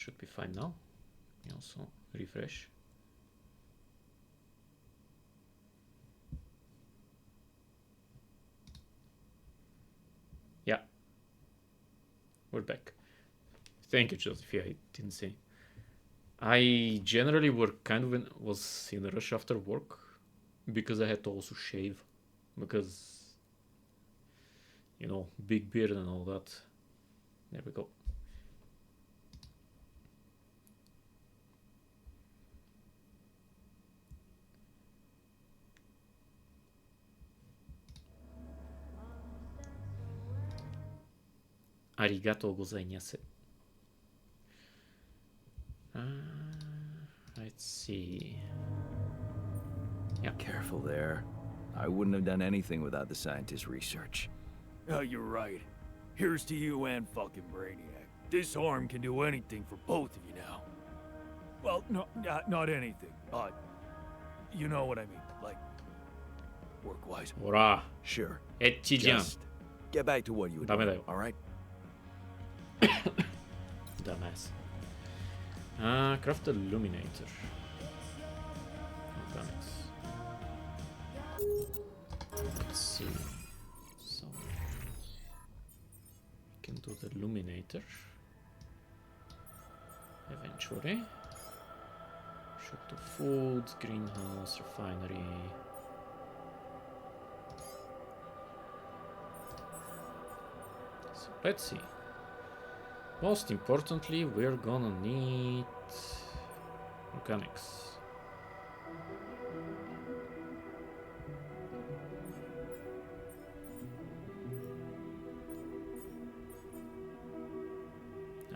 Should be fine now. We also refresh. Yeah. We're back. Thank you, Joseph. Yeah, I didn't say. I generally was in a rush after work because I had to also shave. Because, you know, big beard and all that. There we go. Arigatou gozaimasu. Let's see. Yeah. Careful there. I wouldn't have done anything without the scientist's research. Oh, you're right. Here's to you and fucking Brainiac. This arm can do anything for both of you now. Well, no, not anything. You know what I mean. Like, work-wise. Ora. Sure. Etchijan. Just get back to what you were doing, all right? Dumbass. Craft illuminator. Organics. Let's see. So we can do the illuminator eventually. Shop to food, greenhouse, refinery. So let's see. Most importantly, we're gonna need organics.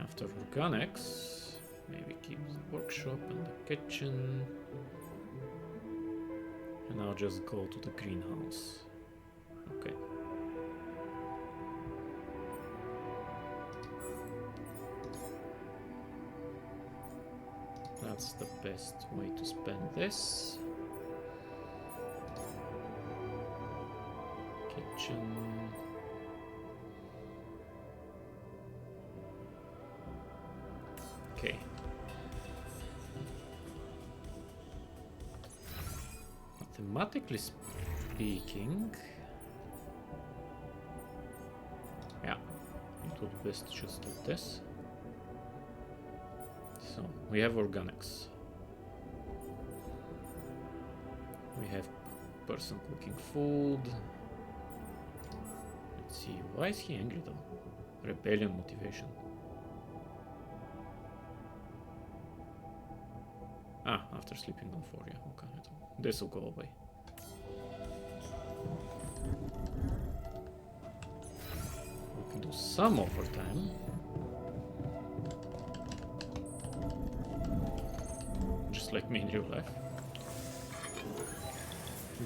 After organics, maybe keep the workshop and the kitchen. And I'll just go to the greenhouse. Okay. That's the best way to spend this. Kitchen. Okay. Mathematically speaking, yeah, it would be best just do this. So we have organics. We have person cooking food. Let's see, why is he angry though? Rebellion motivation. After sleeping on 4, yeah, okay. This will go away. We can do some overtime. Just like me in real life.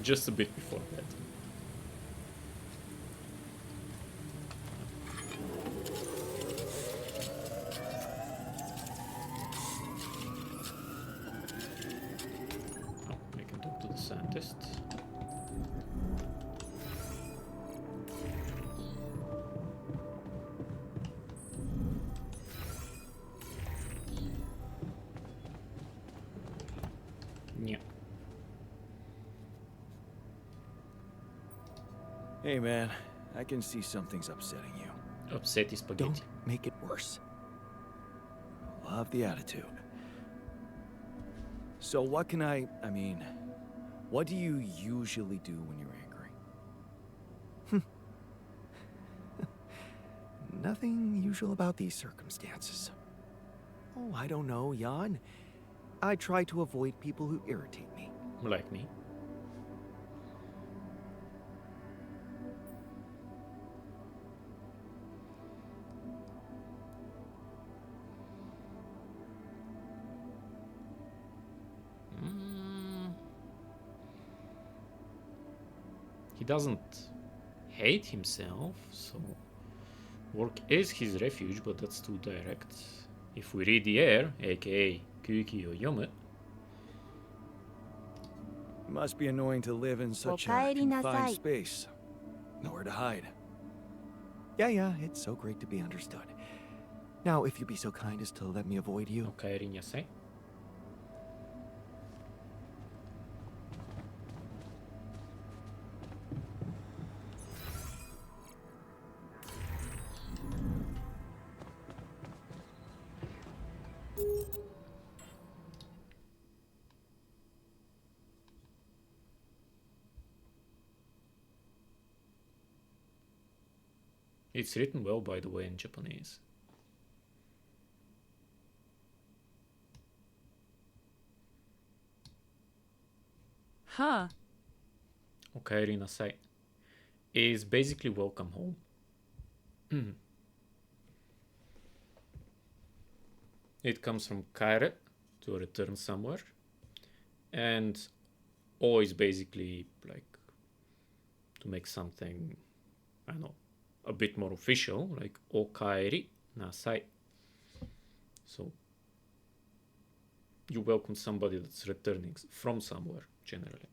Just a bit before bed. We can talk to the scientist. Yeah. Hey, man, I can see something's upsetting you. Upsetty spaghetti. Don't make it worse. Love the attitude. So what can I mean, what do you usually do when you're angry? Nothing usual about these circumstances. Oh, I don't know, Jan. I try to avoid people who irritate me. Like me. He doesn't hate himself, so work is his refuge, but that's too direct. If we read the air, aka Kuki or Yome, Must be annoying to live in such a confined space. Nowhere to hide. Yeah, it's so great to be understood. Now, if you'd be so kind as to let me avoid you. Okaeri nasai. It's written well, by the way, in Japanese. Huh. Okaeri nasai is basically welcome home. It comes from kaere, to return somewhere, and o is basically like to make something, I don't know, a bit more official, like okaeri nasai. So you welcome somebody that's returning from somewhere, generally,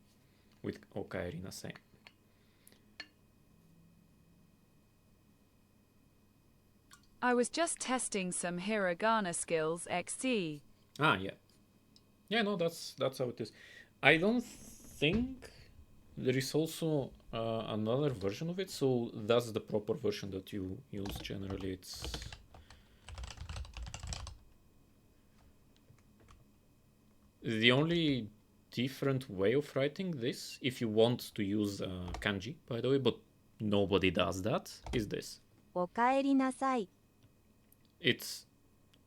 with okaeri nasai. I was just testing some hiragana skills XC. Ah, yeah. Yeah, no, that's how it is. I don't think there is also another version of it, so that's the proper version that you use generally. It's the only different way of writing this, if you want to use kanji, by the way, but nobody does that, is this. おかえりなさい。 It's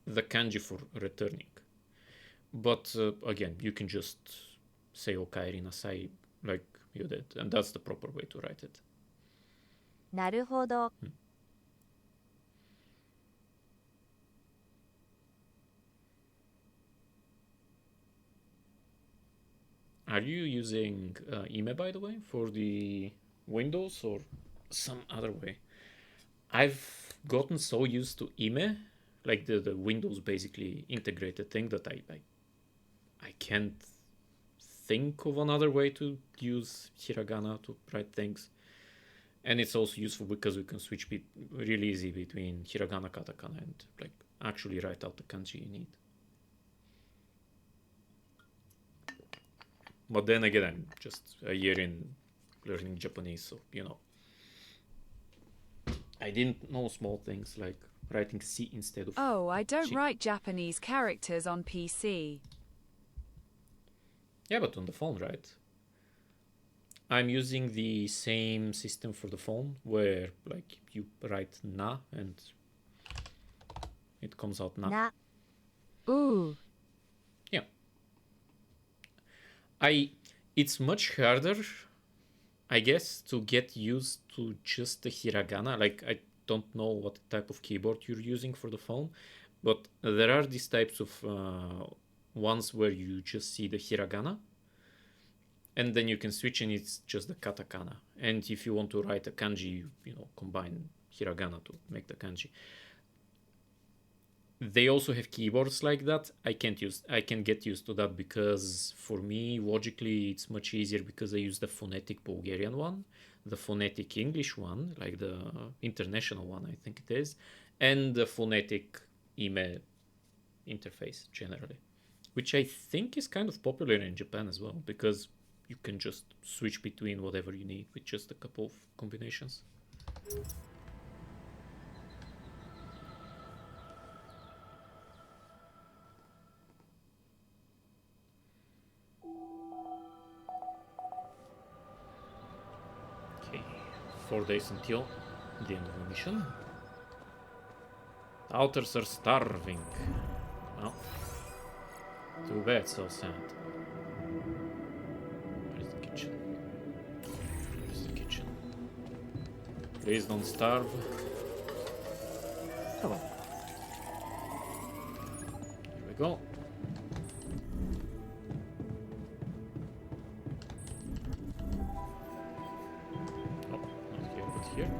the kanji for returning. But again, you can just say okaeri nasai like you did, and that's the proper way to write it. なるほど。 Are you using Ime, by the way, for the Windows or some other way? I've gotten so used to Ime, like the Windows basically integrated thing, that I can't think of another way to use hiragana to write things. And it's also useful because we can switch really easy between hiragana, katakana, and like actually write out the kanji you need. But then again, I'm just a year in learning Japanese, so you know, I didn't know small things like writing C instead of. Oh, I don't Chi. write Japanese characters on PC. Yeah, but on the phone, right? I'm using the same system for the phone where like you write na and it comes out na. な。 Ooh. Yeah. It's much harder, I guess, to get used to just the hiragana. Like, I don't know what type of keyboard you're using for the phone, but there are these types of ones where you just see the hiragana, and then you can switch and it's just the katakana. And if you want to write a kanji, you know, combine hiragana to make the kanji. They also have keyboards like that. I can get used to that because for me, logically, it's much easier because I use the phonetic Bulgarian one, the phonetic English one, like the international one, I think it is, and the phonetic email interface generally, which I think is kind of popular in Japan as well because you can just switch between whatever you need with just a couple of combinations. Okay, 4 days until the end of the mission. The alters are starving. Well, too bad, so sad. Where's the kitchen? Where's the kitchen? Please don't starve. Hello. Here we go. Oh, not here, but here.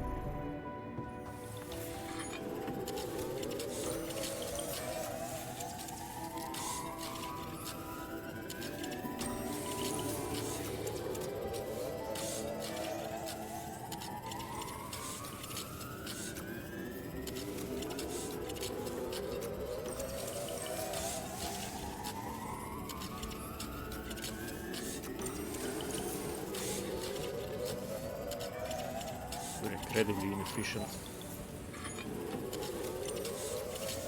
incredibly inefficient.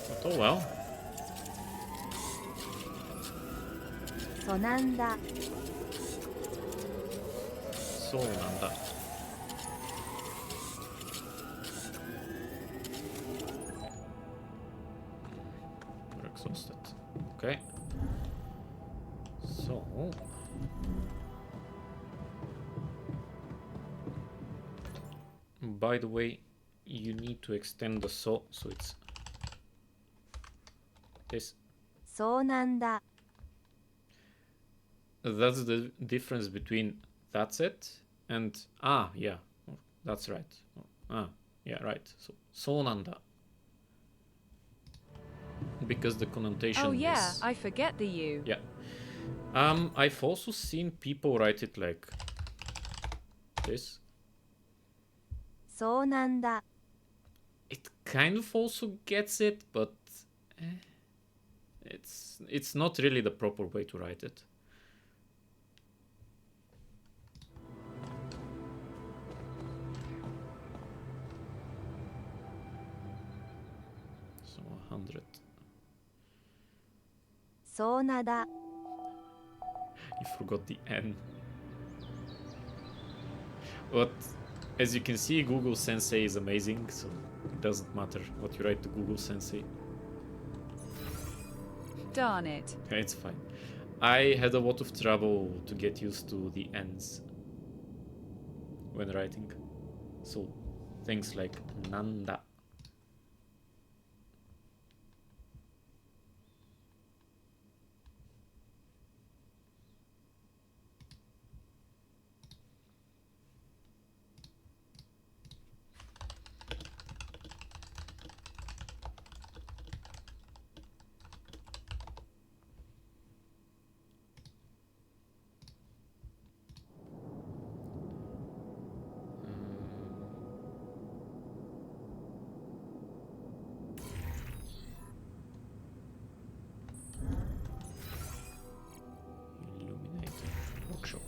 But oh well. そうなんだ。そうなんだ。We're exhausted. Okay. So. By the way, you need to extend the saw so it's this. そうなんだ。 That's the difference between that's it and yeah, that's right. Yeah, right. So そうなんだ. Because the connotation Oh yeah, is I forget the U. yeah. I've also seen people write it like this. そうなんだ。 It kind of also gets it, but it's not really the proper way to write it. So 100. そうなだ。 You forgot the N. But as you can see, Google Sensei is amazing, so it doesn't matter what you write to Google Sensei. Darn it. It's fine. I had a lot of trouble to get used to the N's when writing. So things like Nanda. Illuminator workshop.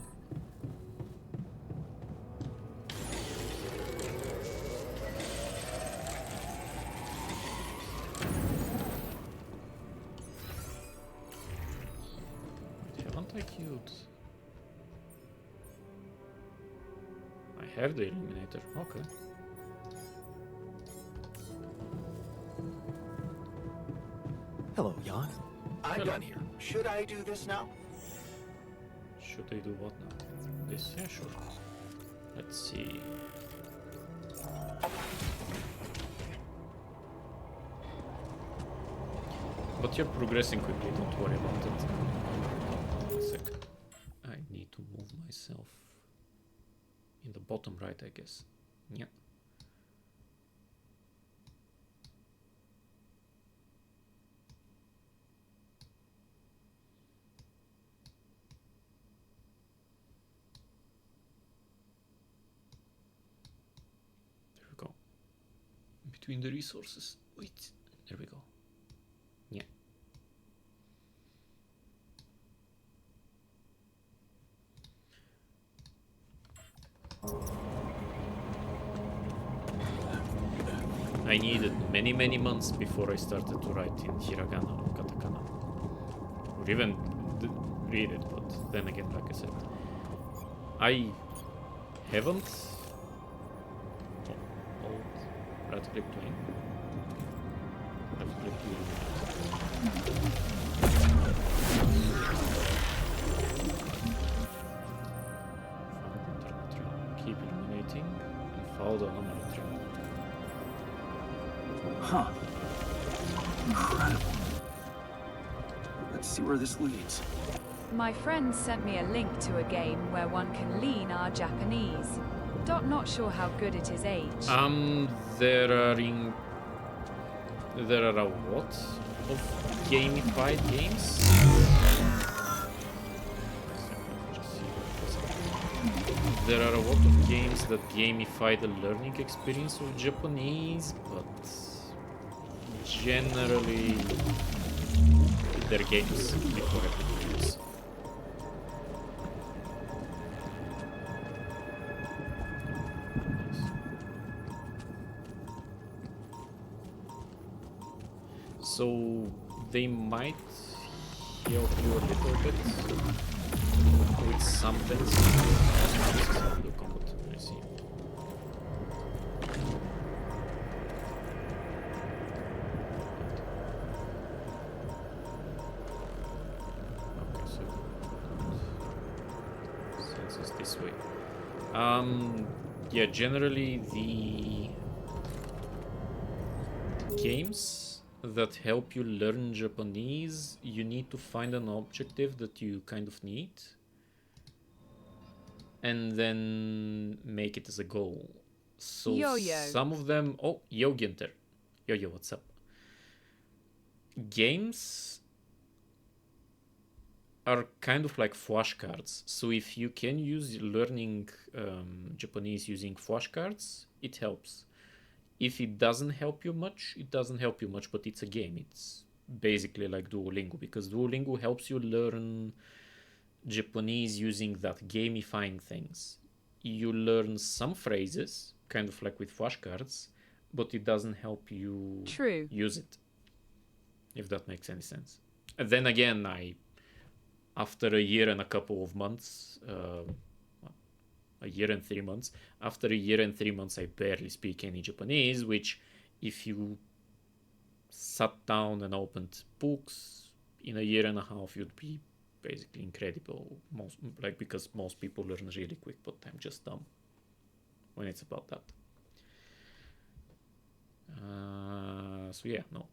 Haven't I killed? I have the illuminator. Okay. Hello, Jan. I'm Hello. done here. Should I do this now? Should I do what now? This? Yeah, sure. Let's see. But you're progressing quickly, don't worry about it. One sec. I need to move myself in the bottom right, I guess. Yeah. There we go. Between the resources. Wait. There we go. Yeah. I needed many months before I started to write in hiragana or katakana, or even read it. But then again, like I said, I haven't. Right click to aim. Left click to keep illuminating and follow the anomaly trail. Huh. Incredible. Let's see where this leads. My friend sent me a link to a game where one can lean our Japanese. Not sure how good it is H. There are a lot of gamified games. There are a lot of games that gamify the learning experience of Japanese, but generally they're games before everything else. So they might help you a little bit with some things. This is how the combat, I see. Okay, so since it's this way. Yeah, generally the games that help you learn Japanese, you need to find an objective that you kind of need and then make it as a goal. So Yo-yo. some of them... Oh, Yoginter. Yo-yo, what's up? Games are kind of like flashcards. So if you can use learning Japanese using flashcards, it helps. If it doesn't help you much, it doesn't help you much, but it's a game. It's basically like Duolingo, because Duolingo helps you learn Japanese using that gamifying things. You learn some phrases, kind of like with flashcards, but it doesn't help you True. use it, if that makes any sense. And then again, after a year and a couple of months, a year and 3 months, after a year and 3 months, I barely speak any Japanese, which if you sat down and opened books in a year and a half, you'd be basically incredible. Because most people learn really quick, but I'm just dumb when it's about that. So yeah, no.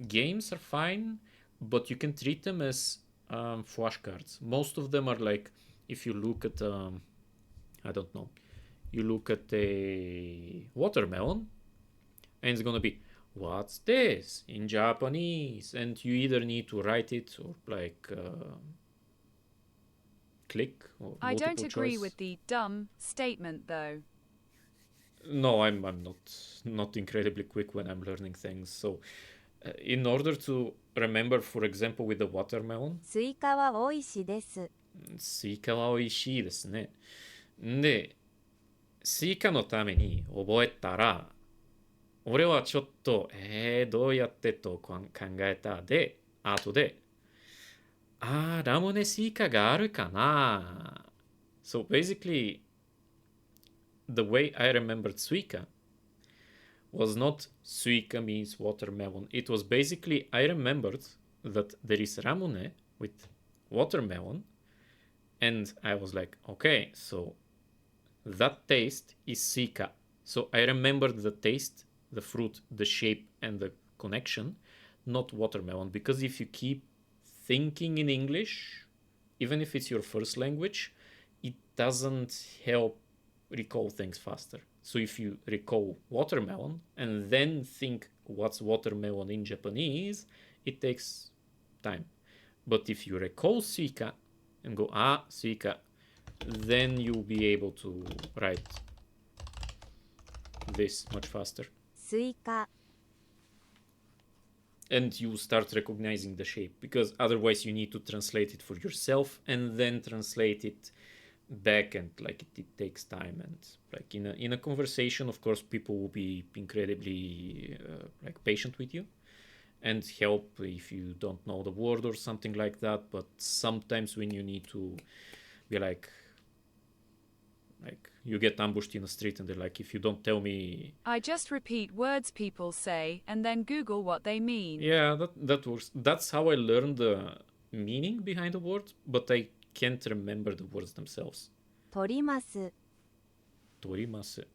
Games are fine, but you can treat them as flashcards. Most of them are like, if you look at, I don't know, you look at a watermelon, and it's gonna be, what's this in Japanese? And you either need to write it or like click or I multiple don't agree choice. with the dumb statement, though. No, I'm not incredibly quick when I'm learning things. So in order to remember, for example, with the watermelon, スイカは美味しいです。スイカは美味しいですね。で、スイカのために覚えたら、俺はちょっと、どうやってと考えたで、後で、ラムネスイカがあるかな? So basically, the way I remembered Suika was not Suika means watermelon. It was basically, I remembered that there is ramune with watermelon, and I was like, okay, so that taste is Suika. So I remembered the taste, the fruit, the shape, and the connection, not watermelon. Because if you keep thinking in English, even if it's your first language, it doesn't help recall things faster. So if you recall watermelon and then think what's watermelon in Japanese, it takes time. But if you recall suika and go, suika, then you'll be able to write this much faster. スイカ、 And you start recognizing the shape, because otherwise you need to translate it for yourself and then translate it back, and like it takes time. And like in a conversation, of course, people will be incredibly like patient with you and help if you don't know the word or something like that. But sometimes when you need to be like you get ambushed in the street and they're like, if you don't tell me... I just repeat words people say and then Google what they mean. Yeah, that works. That's how I learned the meaning behind the word, but I can't remember the words themselves. 取ります。 Torimasu.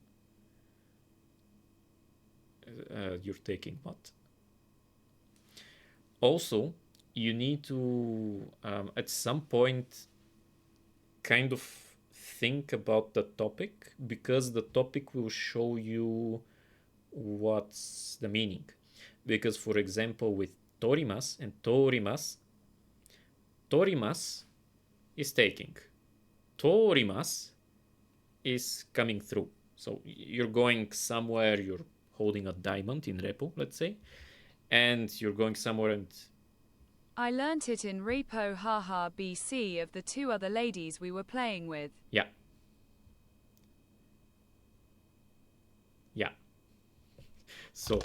You're taking what? Also, you need to, at some point, kind of think about the topic, because the topic will show you what's the meaning. Because, for example, with torimas and torimas, torimas is taking. Torimas is coming through. So you're going somewhere, you're holding a diamond in repo, let's say, and you're going somewhere and... I learnt it in Repo Haha BC of the two other ladies we were playing with. Yeah. Yeah. So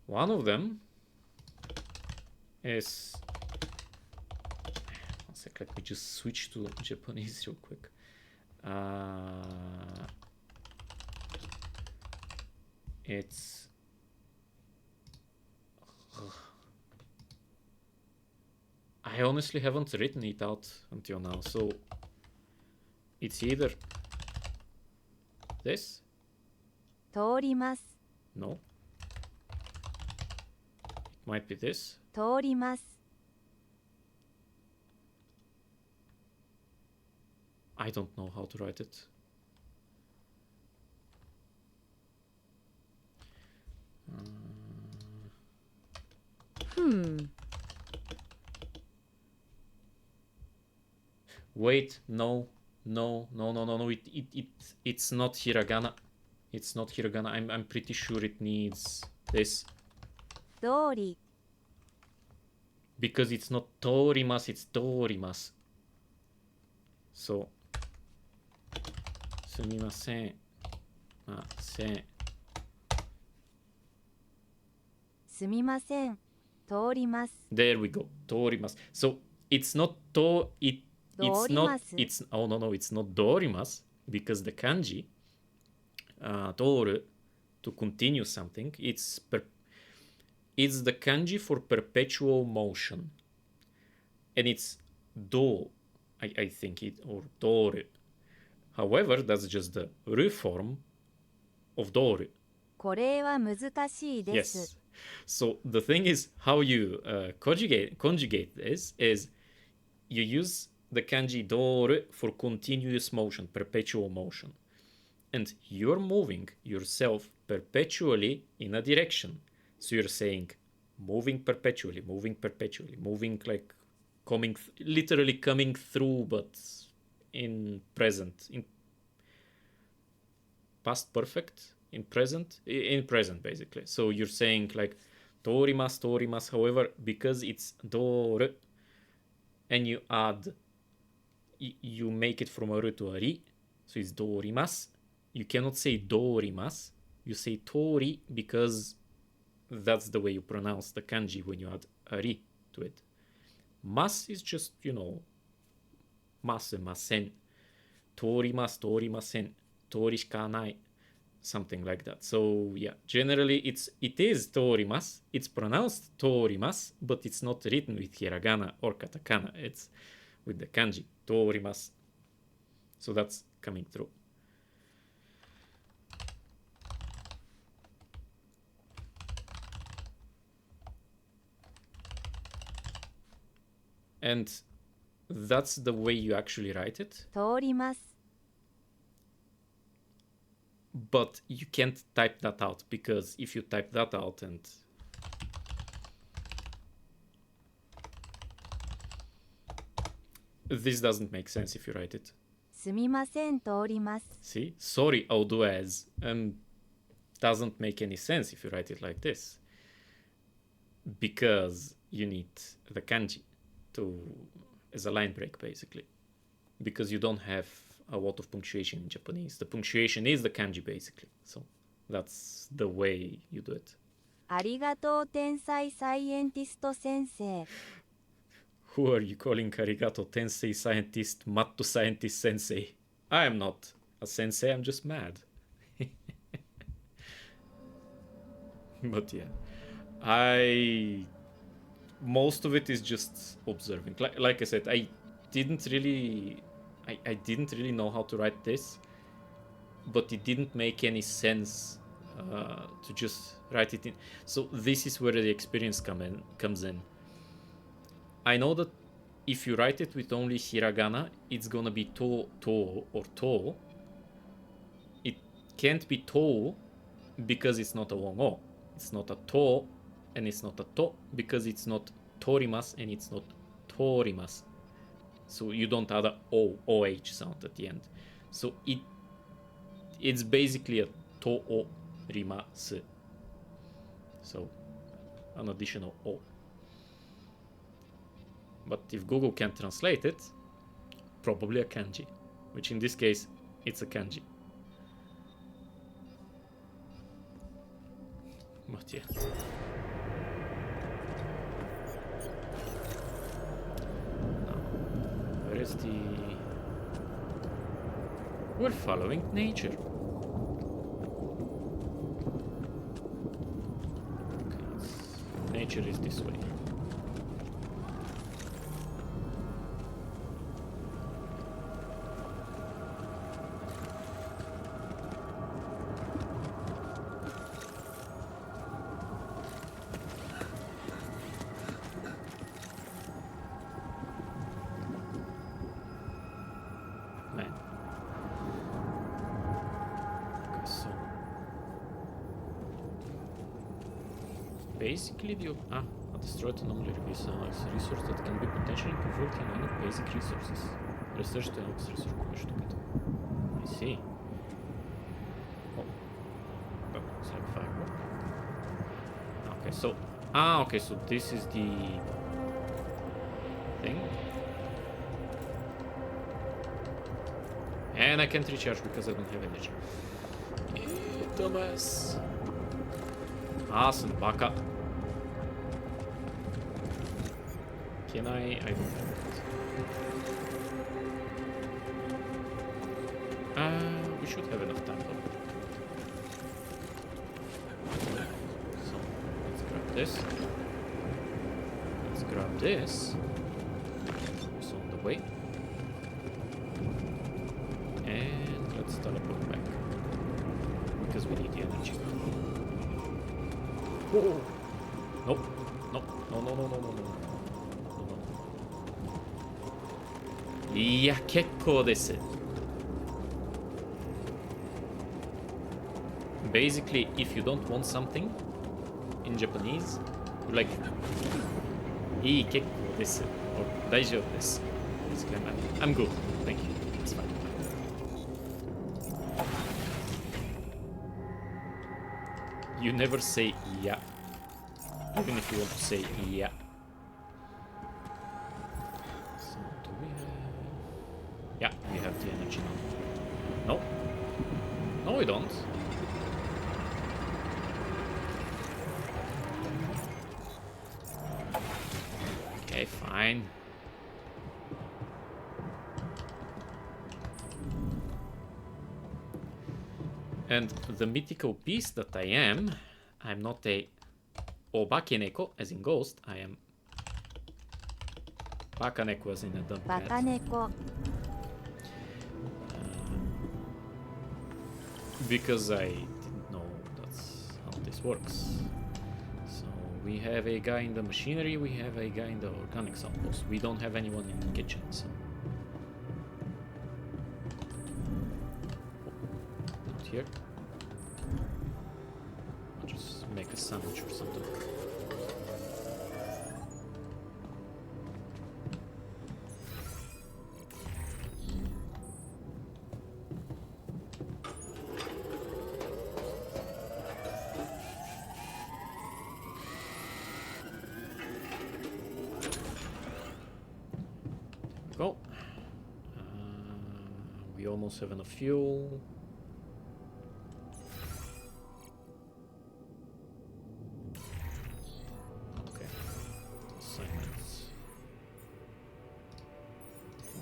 One of them is... One sec, let me just switch to Japanese real quick. It's... I honestly haven't written it out until now, so it's either this, 通ります。 no, it might be this, 通ります。 I don't know how to write it. Wait, no, it's not hiragana. It's not hiragana. I'm pretty sure it needs this. 通り。 Because it's not torimasu, it's torimasu. So, すみません。ません。すみません。通ります。 There we go. Torimasu. So, it's not to, it's not, Dorimasu. it's, oh no, it's not dorimasu, because the kanji, toru, to continue something, it's the kanji for perpetual motion. And it's do, I think it, or doru. However, that's just the ru form of doru. これは難しいです。 Yes. So the thing is, how you conjugate this is you use the kanji doru for continuous motion, perpetual motion. And you're moving yourself perpetually in a direction. So you're saying moving perpetually, moving like coming, literally coming through, but in present, in past perfect, in present basically. So you're saying like torimasu. However, because it's doru, and you add, you make it from a ru to a ri, so it's dorimasu. You cannot say dorimasu. You say tori because that's the way you pronounce the kanji when you add a ri to it. Mas is just, masu, masen. Torimasu, torimasen. Tori shika nai. Something like that. So yeah, generally it is torimasu. It's pronounced torimasu, but it's not written with hiragana or katakana. It's with the kanji torimasu. So that's coming through. And that's the way you actually write it. 通ります。 But you can't type that out, because if you type that out and this doesn't make sense if you write it. すみません、通ります。 See? Sorry, I'll do as. Doesn't make any sense if you write it like this. Because you need the kanji as a line break, basically. Because you don't have a lot of punctuation in Japanese. The punctuation is the kanji, basically. So that's the way you do it. ありがとう、天才サイエンティスト先生。 Who are you calling arigato tensei scientist, matto scientist sensei? I am not a sensei, I'm just mad. But yeah, most of it is just observing. Like I said, I didn't really know how to write this, but it didn't make any sense to just write it in. So this is where the experience comes in. I know that if you write it with only hiragana, it's gonna be to, or to. It can't be to because it's not a long o. It's not a to, and it's not a to because it's not torimasu and it's not torimasu. So you don't add a OH sound at the end. So it's basically a to-o-rimasu. So an additional o. But if Google can't translate it, probably a kanji, which in this case, it's a kanji. But yeah. is the... We're following nature. Okay, nature is this way. Man. Okay, so basically a destroyed anomaly reveals a resource that can be potentially converted into basic resources. Research the resource question. I see. Oh, that looks like firework. Okay, so okay, so this is the thing. And I can't recharge because I don't have energy. Dumbass. Awesome, baka. Can I don't have it. We should have enough time though. So, let's grab this. Let's grab this. It's on the way. And let's teleport back. Because we need the energy. Whoa! Nope. Nope. No, no, no, no, no, no. No, no. いや、結構です。Basically, if you don't want something in Japanese, you're like, いい、結構です。Or 大丈夫です。Basically, I'm good. Thank you. It's fine. You never say yeah, even if you want to say yeah. So do we have... Yeah, we have the energy now. No. No, we don't. Okay, fine. And the mythical beast that I am, I'm not a obakeneko, as in ghost, I am bakaneko, as in a dumb バ cat. カ猫 Because I didn't know that's how this works. So we have a guy in the machinery, we have a guy in the organics outpost. We don't have anyone in the kitchen, so... Not here. I'll just make a sandwich or something. Go. We almost have enough fuel. Okay. Assignments.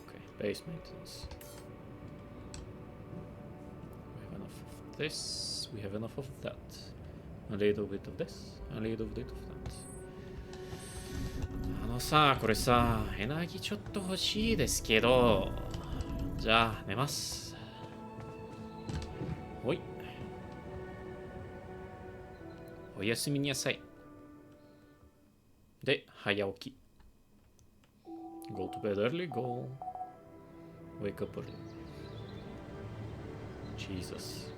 Okay. Base maintenance. We have enough of this. We have enough of that. A little bit of this. A little bit of that. さあこれさエナギちょっと欲しいですけどじゃあ寝ますおいおやすみなさいで早起き Go to bed early, go wake up early Jesus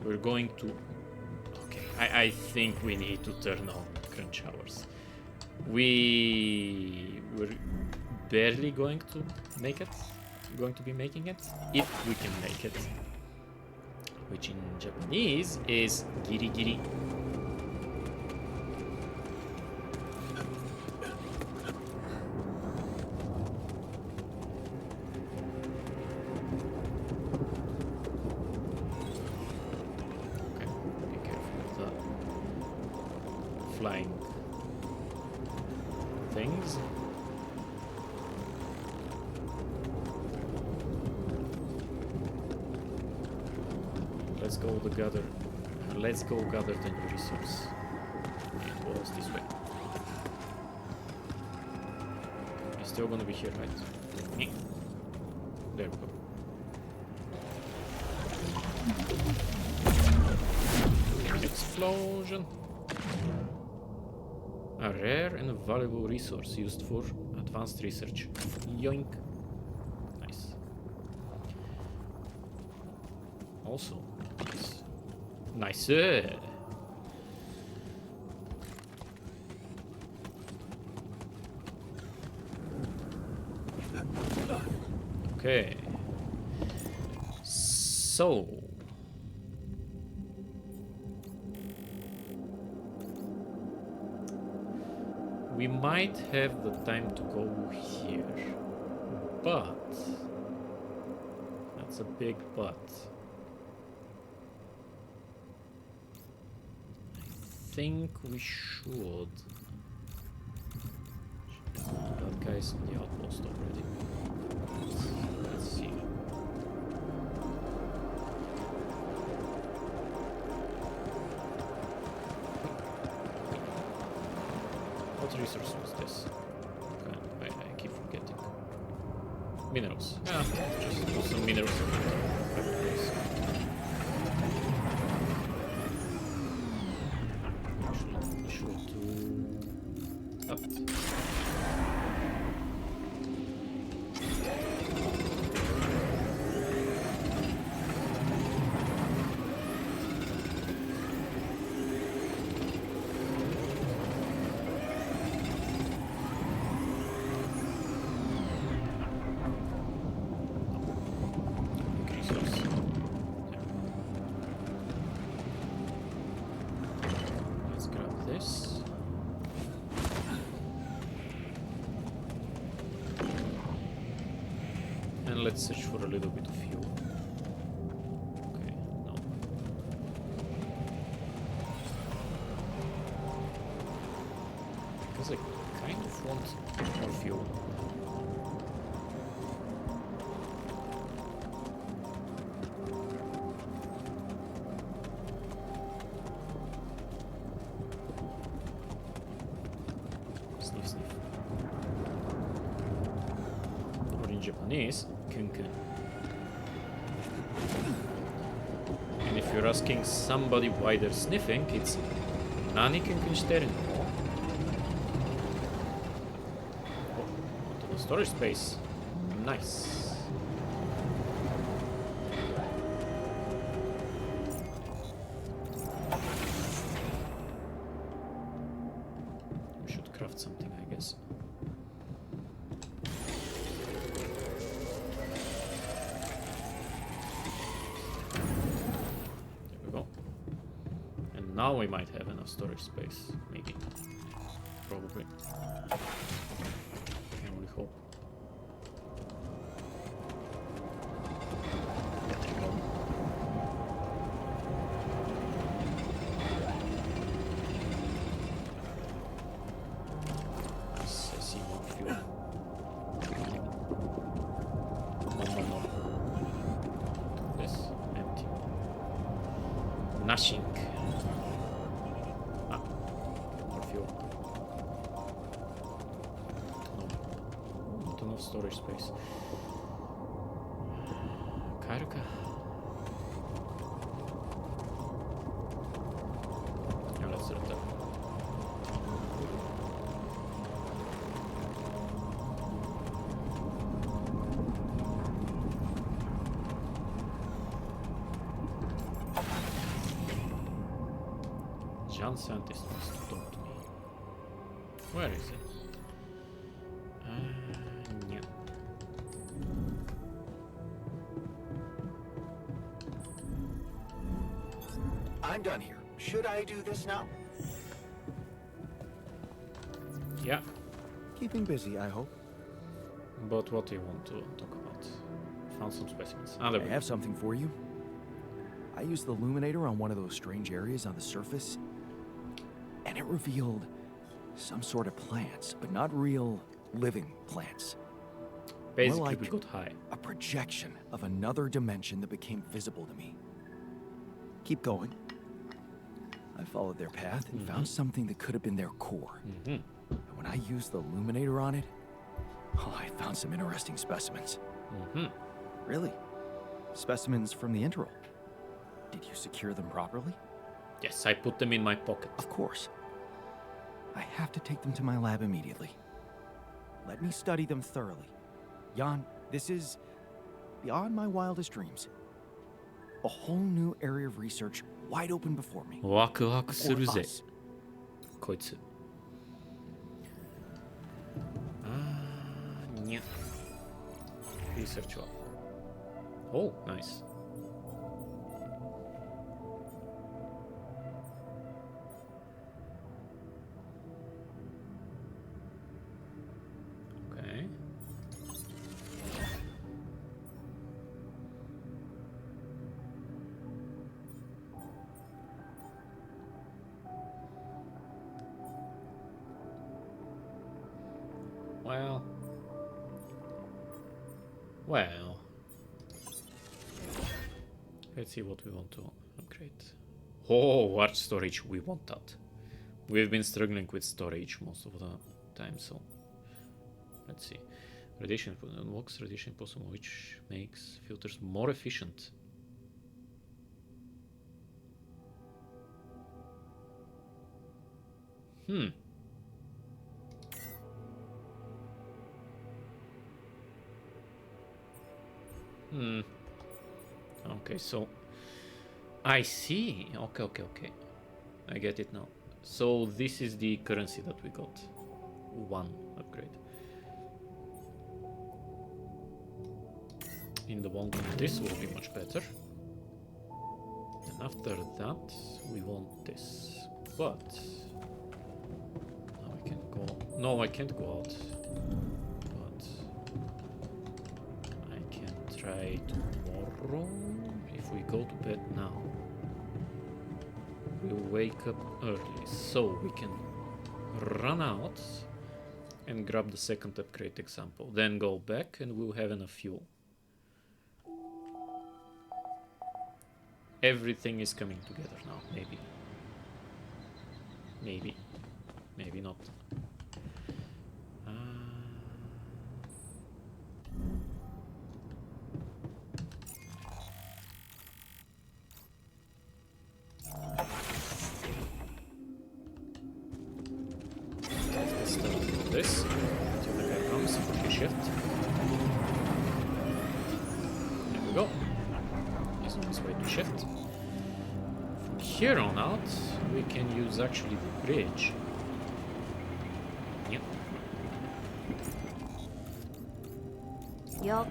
We're going to Okay, I think we need to turn on crunch hours We were barely going to make it, going to be making it, if we can make it, which in Japanese is giri giri. Okay, be careful with the flying things. Let's go gather the new resource. It was this way. It's still gonna be here, right? There we go. Explosion. A rare and valuable resource used for advanced research. Yoink. Nice. Also, nice. Nice. Okay. So. We might have the time to go here. But. That's a big but. I think we should. That guy's in the outpost already. Let's see. What resource was this? I keep forgetting. Minerals. Yeah, just some minerals. Should do that. Let's grab this. And let's search for a little bit of fuel. Okay, no. Because I kind of want more fuel. Sniff, sniff. Or in Japanese, kun-kun. And if you're asking somebody why they're sniffing, it's Nani kun-kun shiteru no? Oh, onto the storage space. Nice. We should craft something, I guess. There we go. And now we might have enough storage space. Maybe. Probably. Can only hope. There we go. Nice, I see more fuel. No. This empty. Nothing. Ah, more fuel. No, not enough storage space. Karuka. Yeah, let's return. John Scientist wants to talk to me. Where is it? Yeah. I'm done here. Should I do this now? Yeah, Keeping busy, I hope. but what do you want to talk about? Found some specimens. Ah, there I we go. have something for you. I used the illuminator on one of those strange areas on the surface, and it revealed some sort of plants, but not real living plants. Basically, like we got high. A projection of another dimension that became visible to me. keep going. I followed their path and found something that could have been their core. And when I used the illuminator on it, oh, I found some interesting specimens. Really? Specimens from the interval. Did you secure them properly? Yes, I put them in my pocket. Of course. I have to take them to my lab immediately. Let me study them thoroughly. Jan, this is beyond my wildest dreams. A whole new area of research wide open before me. ワクワクす Or るぜ us. こいつにゃリサーチはおうナイス Okay. Well. Let's see what we want to upgrade. Oh, what storage? We want that. We've been struggling with storage most of the time, so let's see. Radiation unlocks radiation possible, which makes filters more efficient. Okay, so I see. Okay. I get it now. So this is the currency that we got. One upgrade. In the long run, this will be much better. And after that, we want this. But now I can go. No, I can't go out. But I can try tomorrow. If we go to bed now, we'll wake up early, so we can run out and grab the second upgrade example. Then go back, and we'll have enough fuel. Everything is coming together now, maybe. Maybe not. Let's start this. Until the guy comes, quickly shift. There we go. He's on his way to shift. From here on out, we can use actually the bridge. Yep. Yo.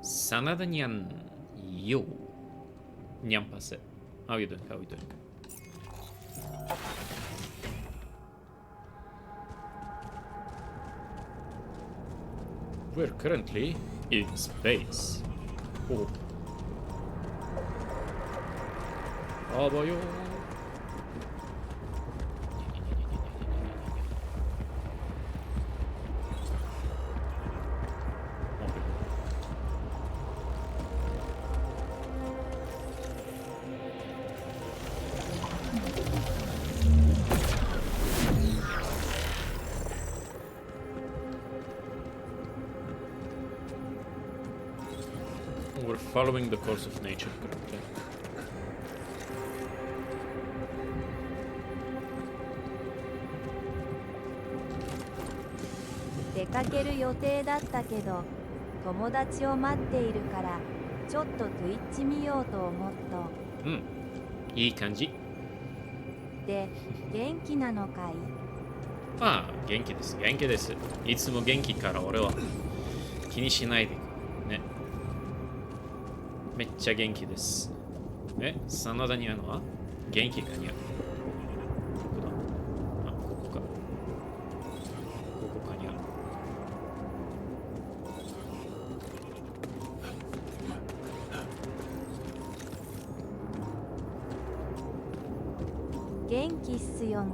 Sanada Nyan. Yo. Nyan Pase. How you doing? We're currently in space. Oh. Abayo. We're following the course of nature currently. 出かける予定だったけど、友達を待っているから、ちょっと Twitch 見ようと思っと。いい感じ。で、元気なのかい？ああ、元気です。いつも元気から俺は気にしないでね。めっちゃ元気です。え、真田にあるのは元気かにゃ。どこだ？あ、ここか。ここかにゃ。元気っすよ。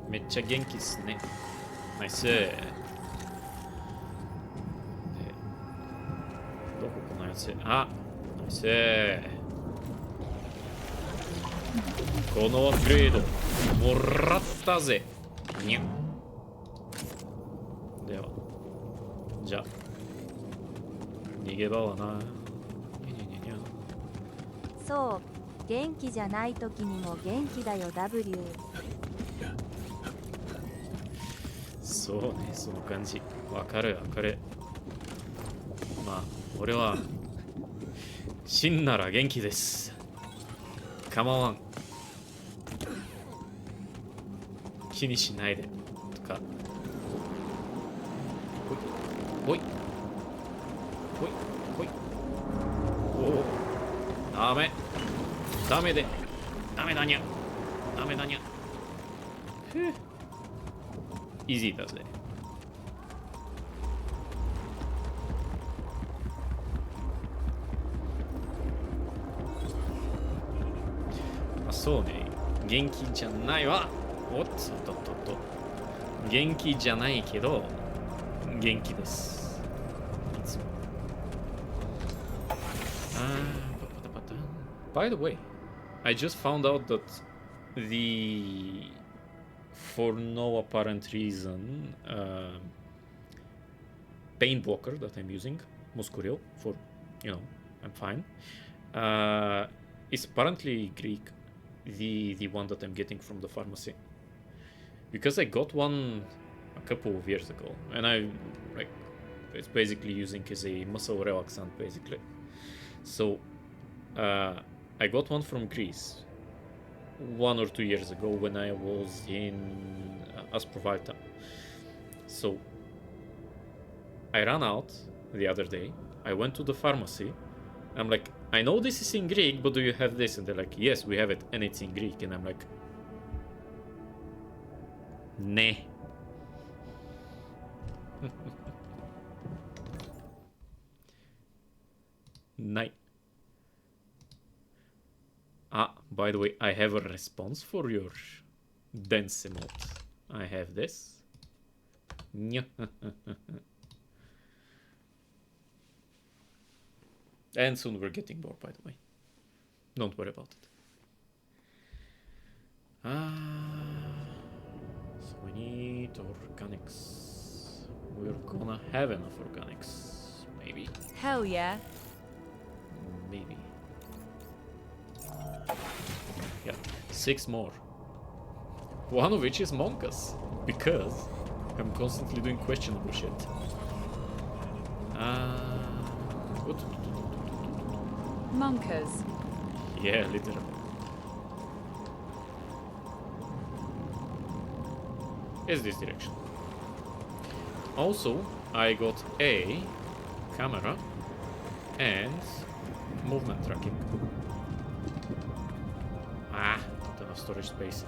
めっちゃ元気っすね。ナイス。で、どここの宿？ That's it. Ah, nice. このアップグレードもらったぜ。にゃでは、じゃあ逃げ場はな。にゃにゃにゃにゃ。そう、元気じゃない時にも元気だよ W。 そうね、その感じ。わかるわかる。まあ、俺は死んだら元気です。構わん。気にしないで。とか。ほい。ほい。ほい。ほい。おお。ダメ。ダメで。ダメだにゃ。ダメだにゃ。ふぅ。イージーだぜ。あ、そうね。元気じゃないわ。おっとっとっとっと。元気じゃないけど、元気です。いつも。パタパタ。By the way, I just found out that the for no apparent reason paint blocker that I'm using, Muscurio, for, you know, I'm fine, is apparently Greek, the one that I'm getting from the pharmacy, because I got one a couple of years ago, and I like it's basically using as a muscle relaxant basically. So I got one from Greece 1 or 2 years ago when I was in Asprovalta. So I ran out the other day. I went to the pharmacy. I'm like, I know this is in Greek, but do you have this? And they're like, yes, we have it, and it's in Greek. And I'm like, ne. Night. Ah, by the way, I have a response for your dance emote. I have this. And soon we're getting more, by the way. Don't worry about it. So we need organics. We're gonna have enough organics. Maybe. Hell yeah. Maybe. Yeah, 6 more. One of which is Monkas. Because I'm constantly doing questionable shit. What? Monkers. Yeah, literally. Is this direction. Also, I got a camera and movement tracking. Ah, not enough storage space.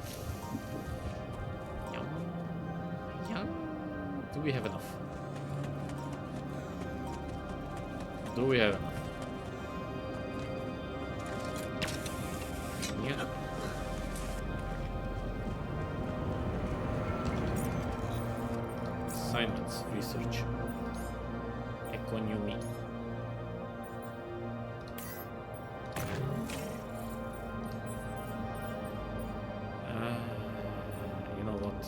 Yum. Yum. Do we have enough? Do we have enough? Yeah. Assignments, research, economy. You know what?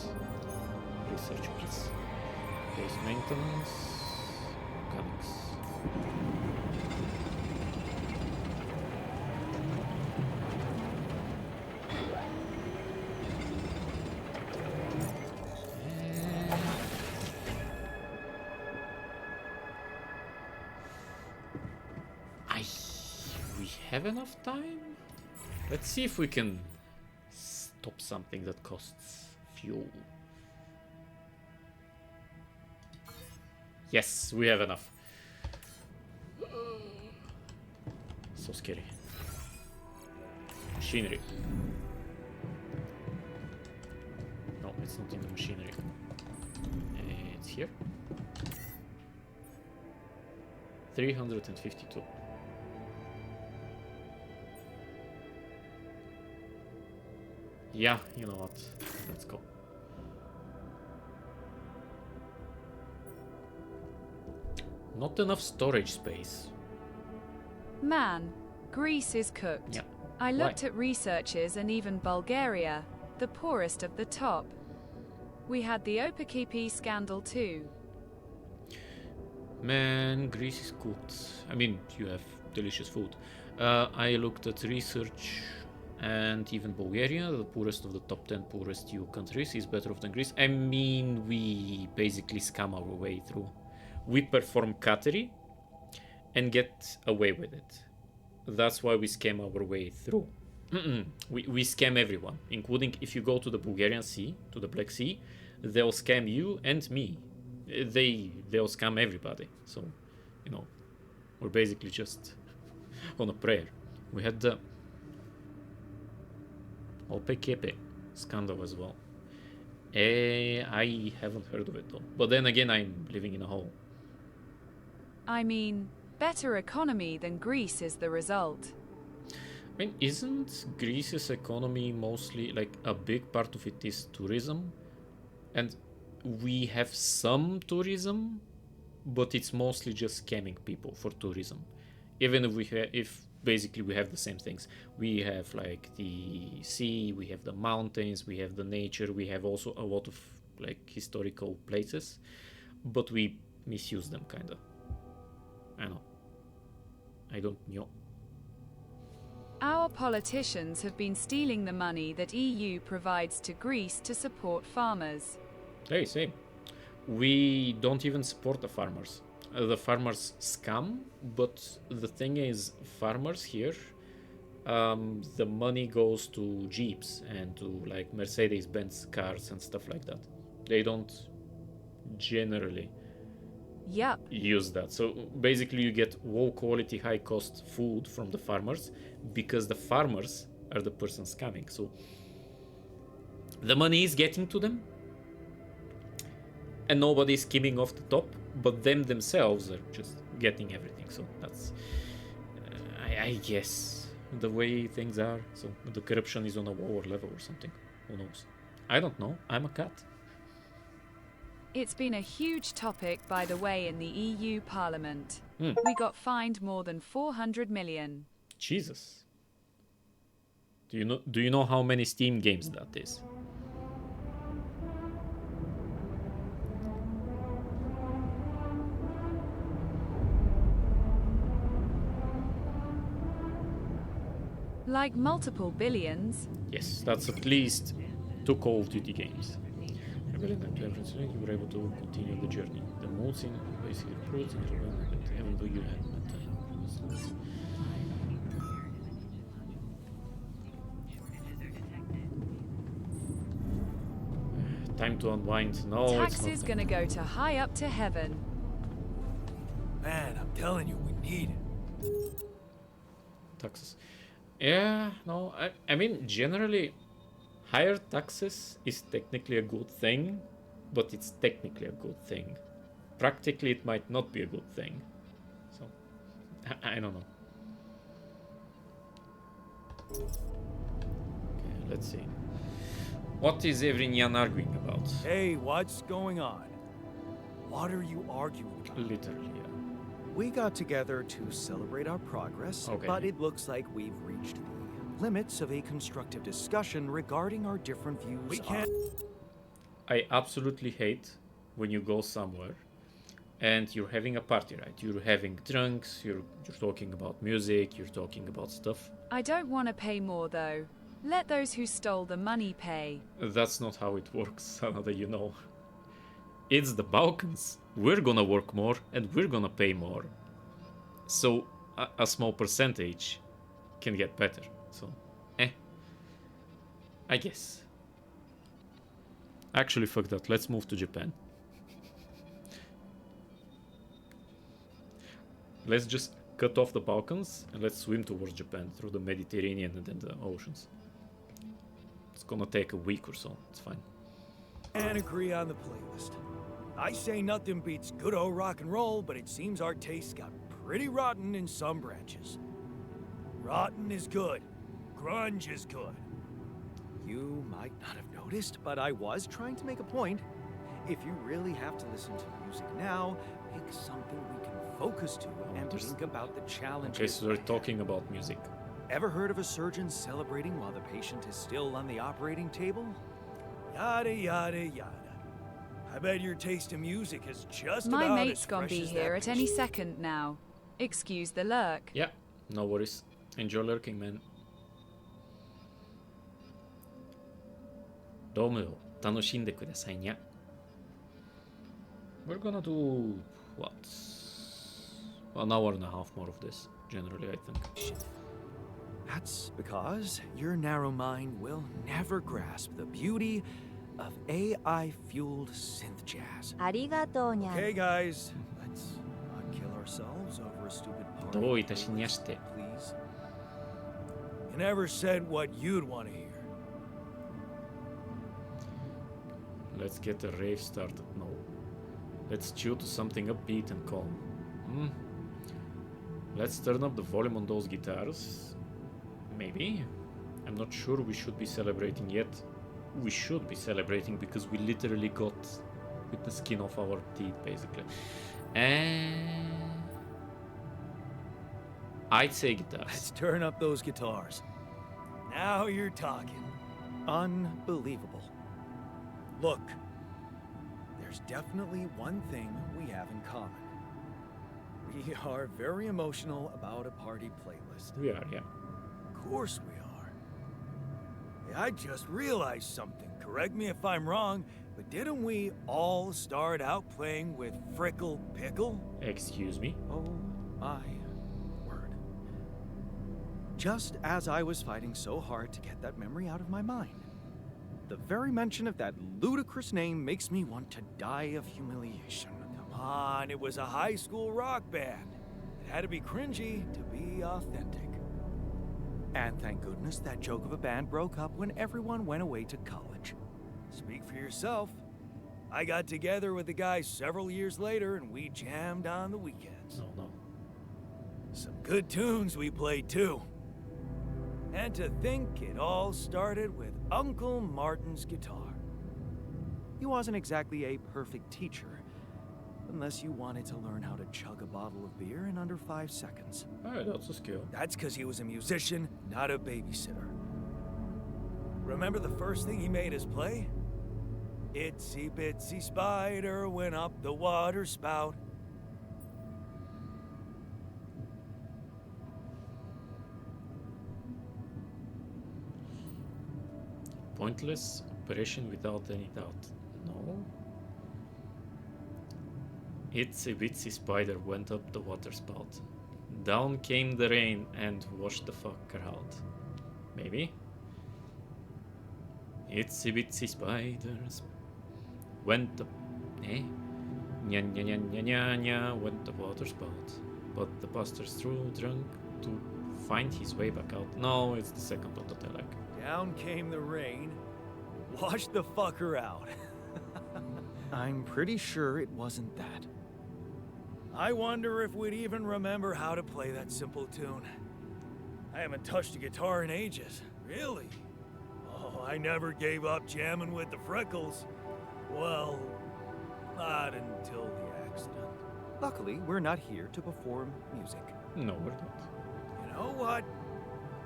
Research, please. Base maintenance, mechanics. We have enough time? Let's see if we can stop something that costs fuel. Yes, we have enough. So scary. Machinery. No, it's not in the machinery. It's here. 352. Yeah, you know what? Let's go. Not enough storage space. Man, Greece is cooked. Yeah. I Why? looked at researches and even Bulgaria, the poorest of the top. We had the Opakipi scandal too. Man, Greece is cooked. I mean, you have delicious food. I looked at research, and even Bulgaria, the poorest of the top 10 poorest EU countries, is better off than Greece. I mean, we basically scam our way through. We perform cattery and get away with it. That's why we scam our way through. We scam everyone, including if you go to the Bulgarian Sea, to the Black Sea, they'll scam you and me. They'll scam everybody. So, you know, we're basically just on a prayer. We had the OPKP scandal as well. I haven't heard of it though. But then again, I'm living in a hole. I mean, better economy than Greece is the result. I mean, isn't Greece's economy mostly like a big part of it is tourism? And we have some tourism, but it's mostly just scamming people for tourism. Even if basically we have the same things. We have like the sea, we have the mountains, we have the nature, we have also a lot of like historical places, but we misuse them kinda. I know. I don't know. Our politicians have been stealing the money that EU provides to Greece to support farmers. Hey, same. We don't even support the farmers. The farmers scam, but the thing is, farmers here, the money goes to Jeeps and to like Mercedes-Benz cars and stuff like that. They don't generally Yup. use that. So basically, you get low quality, high cost food from the farmers because the farmers are the person scamming. So the money is getting to them, and nobody is skimming off the top, but them themselves are just getting everything. So that's, I guess, the way things are. So the corruption is on a lower level or something. Who knows? I don't know. I'm a cat. It's been a huge topic, by the way, in the EU Parliament. Hmm. We got fined more than 400 million. Jesus. Do you know how many Steam games that is? Like multiple billions. Yes, that's at least 2 Call of Duty games. You were able to continue the journey. The modes in basically proves even though you had time to unwind. No, Tax it's is not. gonna go to high up to heaven. Man, I'm telling you, we need it. Taxes. Yeah, no, I mean, generally, higher taxes is technically a good thing, but it's technically a good thing. Practically, it might not be a good thing. So, I don't know. Okay, let's see. What is everyone arguing about? Hey, what's going on? What are you arguing about? Literally, yeah. We got together to celebrate our progress, Okay. but it looks like we've reached the limits of a constructive discussion regarding our different views We on- can't. I absolutely hate when you go somewhere and you're having a party, right? You're having drinks, you're talking about music, you're talking about stuff. I don't want to pay more though. Let those who stole the money pay. That's not how it works, Another, you know. It's the Balkans. We're gonna work more and we're gonna pay more. So a small percentage can get better. So, I guess. Actually, fuck that. Let's move to Japan. Let's just cut off the Balkans and let's swim towards Japan through the Mediterranean and then the oceans. It's gonna take a week or so. It's fine. And agree on the playlist. I say nothing beats good old rock and roll, but it seems our tastes got pretty rotten in some branches. Rotten is good. Grunge is good. You might not have noticed, but I was trying to make a point. If you really have to listen to music now, pick something we can focus to and there's- think about the challenges. Okay, so we're ahead. talking about music. Ever heard of a surgeon celebrating while the patient is still on the operating table? Yada, yada, yada. I bet your taste in music is just My about mate's as gonna fresh be as here that at any patient. second now. Excuse the lurk. Yeah, no worries. Enjoy lurking, man. ドームを楽しんでくださいにゃ。We're gonna do what? An hour and a half more of this, generally, I think. That's because your narrow mind will never grasp the beauty of AI-fueled synth jazz. ありがとうにゃん。 Okay, guys, let's not kill ourselves over a stupid party. どういたしにゃして。 Please. You never said what you'd want to hear. Let's get a rave started. No. Let's chill to something upbeat and calm. Let's turn up the volume on those guitars. Maybe. I'm not sure we should be celebrating yet. We should be celebrating because we literally got with the skin off our teeth, basically. And I'd say guitars. Let's turn up those guitars. Now you're talking. Unbelievable. Look, there's definitely one thing we have in common. We are very emotional about a party playlist. We are, yeah. Of course we are. Hey, I just realized something. Correct me if I'm wrong, but didn't we all start out playing with Frickle Pickle? Excuse me. Oh my word. Just as I was fighting so hard to get that memory out of my mind, the very mention of that ludicrous name makes me want to die of humiliation. Come on, it was a high school rock band. It had to be cringy to be authentic. And thank goodness that joke of a band broke up when everyone went away to college. Speak for yourself. I got together with the guys several years later and we jammed on the weekends. No, no. Some good tunes we played too. And to think it all started with Uncle Martin's guitar. He wasn't exactly a perfect teacher, unless you wanted to learn how to chug a bottle of beer in under 5 seconds. Alright, that's a skill. That's because he was a musician, not a babysitter. Remember the first thing he made us play? Itsy bitsy spider went up the water spout. Pointless operation without any doubt. No. Itsy bitsy spider went up the water spout. Down came the rain and washed the fucker out. Maybe? Itsy bitsy spiders went up. Eh? Nya nya nya nya nya nya went the water spout. But the pastor's too drunk to find his way back out. No, it's the second one that I like. Down came the rain, washed the fucker out. I'm pretty sure it wasn't that. I wonder if we'd even remember how to play that simple tune. I haven't touched a guitar in ages. Really? Oh, I never gave up jamming with the Freckles. Well, not until the accident. Luckily, we're not here to perform music. No, we're not. You know what?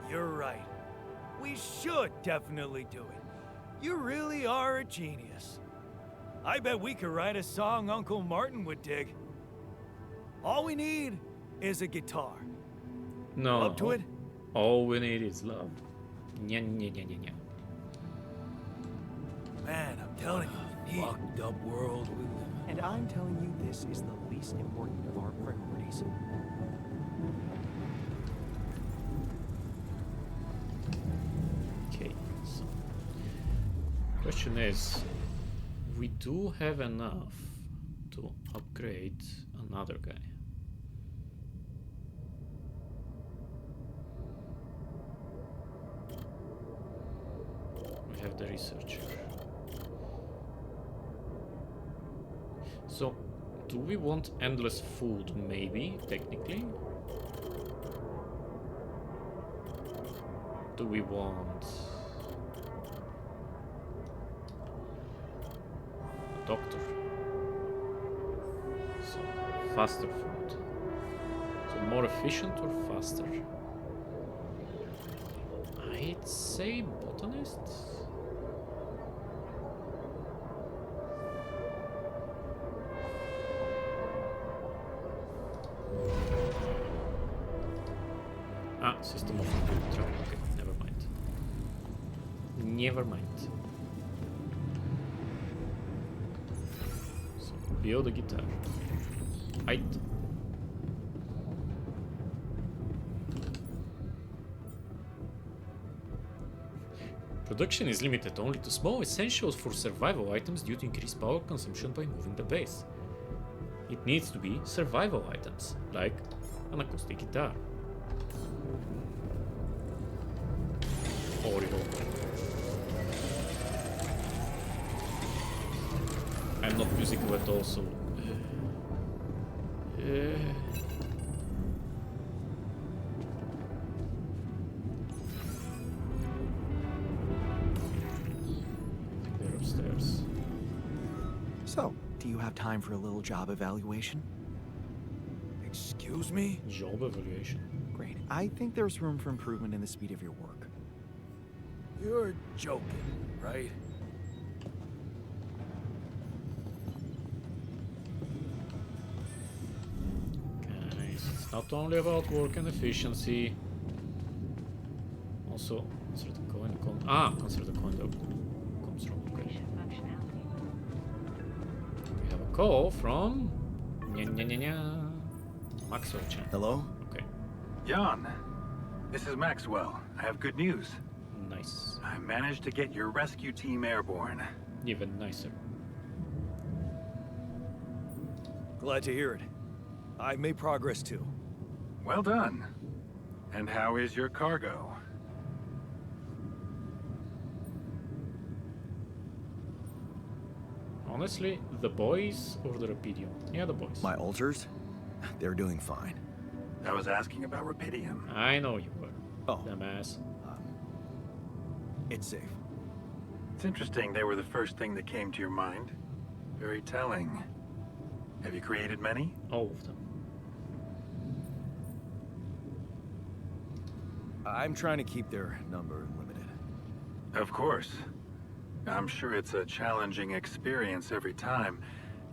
You're right. We should definitely do it. You really are a genius. I bet we could write a song Uncle Martin would dig. All we need is a guitar. No. Up to it? All we need is love. Nya nya nya nya nya. Man, I'm telling you, fucked up world we live in. And I'm telling you, this is the least important of our priorities. Okay, so question is, we do have enough to upgrade another guy. We have the researcher. So, do we want endless food? Maybe, technically. Do we want a doctor? So, faster food. more efficient or faster? I'd say botanist. Ah, system of ultra. Okay, never mind. Never mind. So, build a guitar. Height. Production is limited only to small essentials for survival items due to increased power consumption by moving the base. It needs to be survival items, like an acoustic guitar. Audio. I'm not musical at all, so... They're upstairs. So, do you have time for a little job evaluation? Excuse me? Job evaluation. Great. I think there's room for improvement in the speed of your work. You're joking, right? Guys, it's not only about work and efficiency. Also, consider the coin. Consider the coin that comes from. Okay. We have a call from. Maxwell Chan. Hello? Okay, Jan, this is Maxwell. I have good news. nice. I managed to get your rescue team airborne. Even nicer. Glad to hear it. I've made progress too. Well done. And how is your cargo? Honestly, the boys or the Rapidium? Yeah, the boys. My alters? They're doing fine. I was asking about Rapidium. I know you were. Oh, Dumbass. it's safe. It's interesting they were the first thing that came to your mind. Very telling. Have you created many? All of them. I'm trying to keep their number limited. Of course. I'm sure it's a challenging experience every time,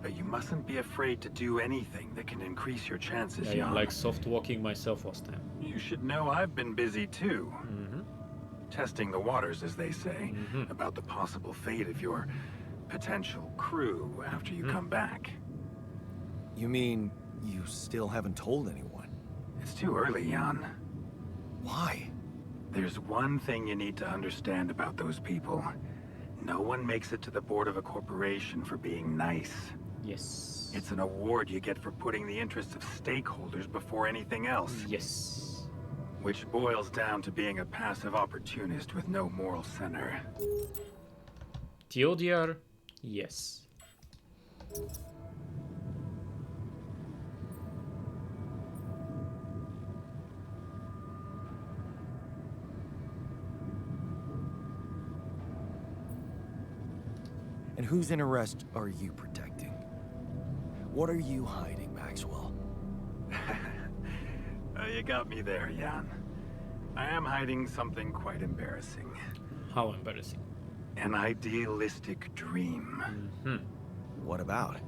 but you mustn't be afraid to do anything that can increase your chances, Yeah, Jan. like soft walking myself last time. You should know I've been busy too. Mm-hmm. Testing the waters, as they say, Mhm. about the possible fate of your potential crew after you Mm. come back. You mean you still haven't told anyone? It's too early, Jan. Why? There's one thing you need to understand about those people. No one makes it to the board of a corporation for being nice. Yes. It's an award you get for putting the interests of stakeholders before anything else. Yes. Which boils down to being a passive opportunist with no moral center. TLDR, yes. And whose interest are you protecting? What are you hiding, Maxwell? You got me there, Jan. I am hiding something quite embarrassing. How embarrassing. An idealistic dream. Hmm. What about?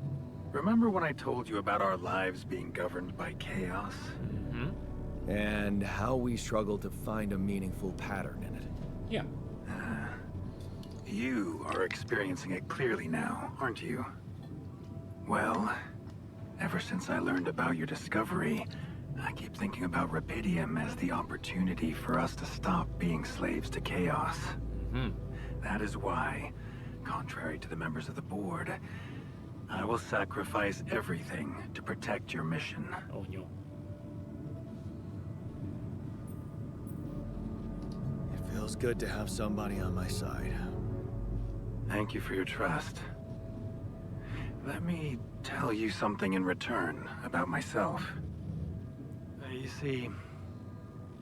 Remember when I told you about our lives being governed by chaos? Mm-hmm. And how we struggle to find a meaningful pattern in it. Yeah. You are experiencing it clearly now, aren't you? Well, ever since I learned about your discovery, I keep thinking about Rapidium as the opportunity for us to stop being slaves to chaos. Hmm. That is why, contrary to the members of the board, I will sacrifice everything to protect your mission. Oh no. It feels good to have somebody on my side. Thank you for your trust. Let me tell you something in return about myself. You see,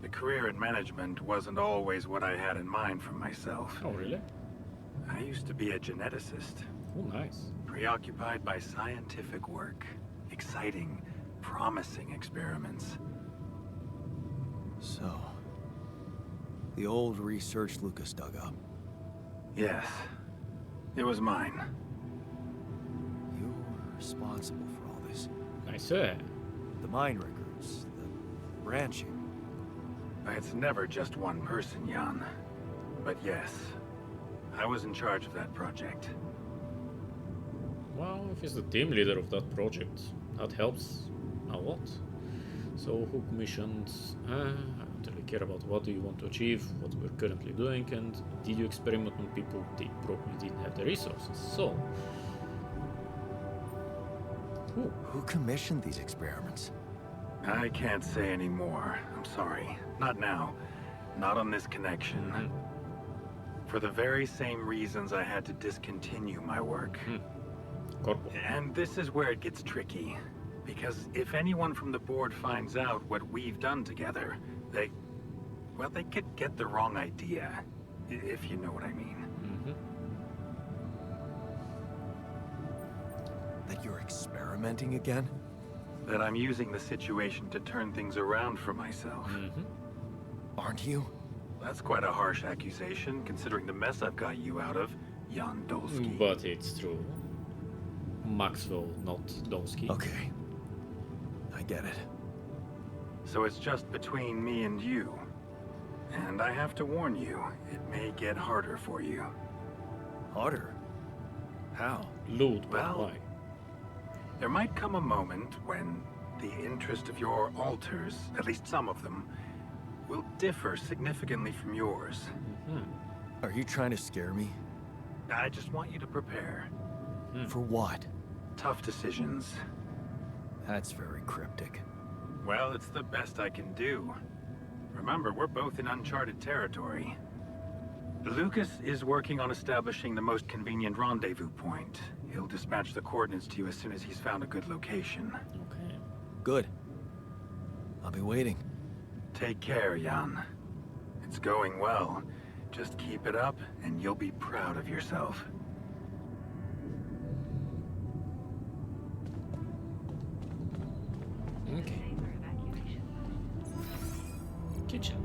the career in management wasn't always what I had in mind for myself. Oh really? I used to be a geneticist, Oh nice. preoccupied by scientific work, exciting, promising experiments. So, the old research Lucas dug up. Yes. It was mine. You were responsible for all this. I say. The mine records, the branching. It's never just one person, Jan. But yes, I was in charge of that project. Well, if he's the team leader of that project, that helps a lot. So, who commissioned? I don't really care about what do you want to achieve, what we're currently doing, and did you experiment on people they probably didn't have the resources. So, Who commissioned these experiments? I can't say any more. I'm sorry. Not now. Not on this connection. For the very same reasons I had to discontinue my work. Corpo. And this is where it gets tricky. Because if anyone from the board finds out what we've done together, they could get the wrong idea. If you know what I mean. That you're experimenting again? That I'm using the situation to turn things around for myself. Aren't you? That's quite a harsh accusation, considering the mess I've got you out of, Jan Dolsky. But it's true. Maxwell, not Dolsky. Okay. I get it. So it's just between me and you. And I have to warn you, it may get harder for you. Harder? How? Loot, but Well- why? There might come a moment when the interest of your alters, at least some of them, will differ significantly from yours. Are you trying to scare me? I just want you to prepare. For what? Tough decisions. That's very cryptic. Well, it's the best I can do. Remember, we're both in uncharted territory. Lucas is working on establishing the most convenient rendezvous point. He'll dispatch the coordinates to you as soon as he's found a good location. Okay. Good. I'll be waiting. Take care, Jan. It's going well. Just keep it up, and you'll be proud of yourself. Okay. Kitchen.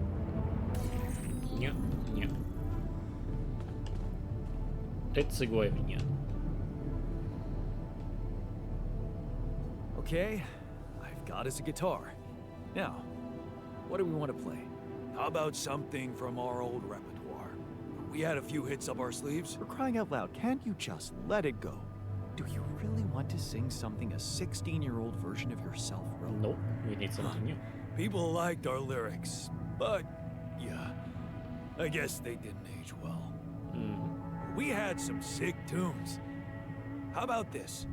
Nie, nie. Receguevi, nie. Okay, I've got us a guitar. Now, what do we want to play? How about something from our old repertoire? We had a few hits up our sleeves. For crying out loud, can't you just let it go? Do you really want to sing something a 16-year-old version of yourself wrote? Nope, we need something new. People liked our lyrics, but yeah, I guess they didn't age well. We had some sick tunes. How about this?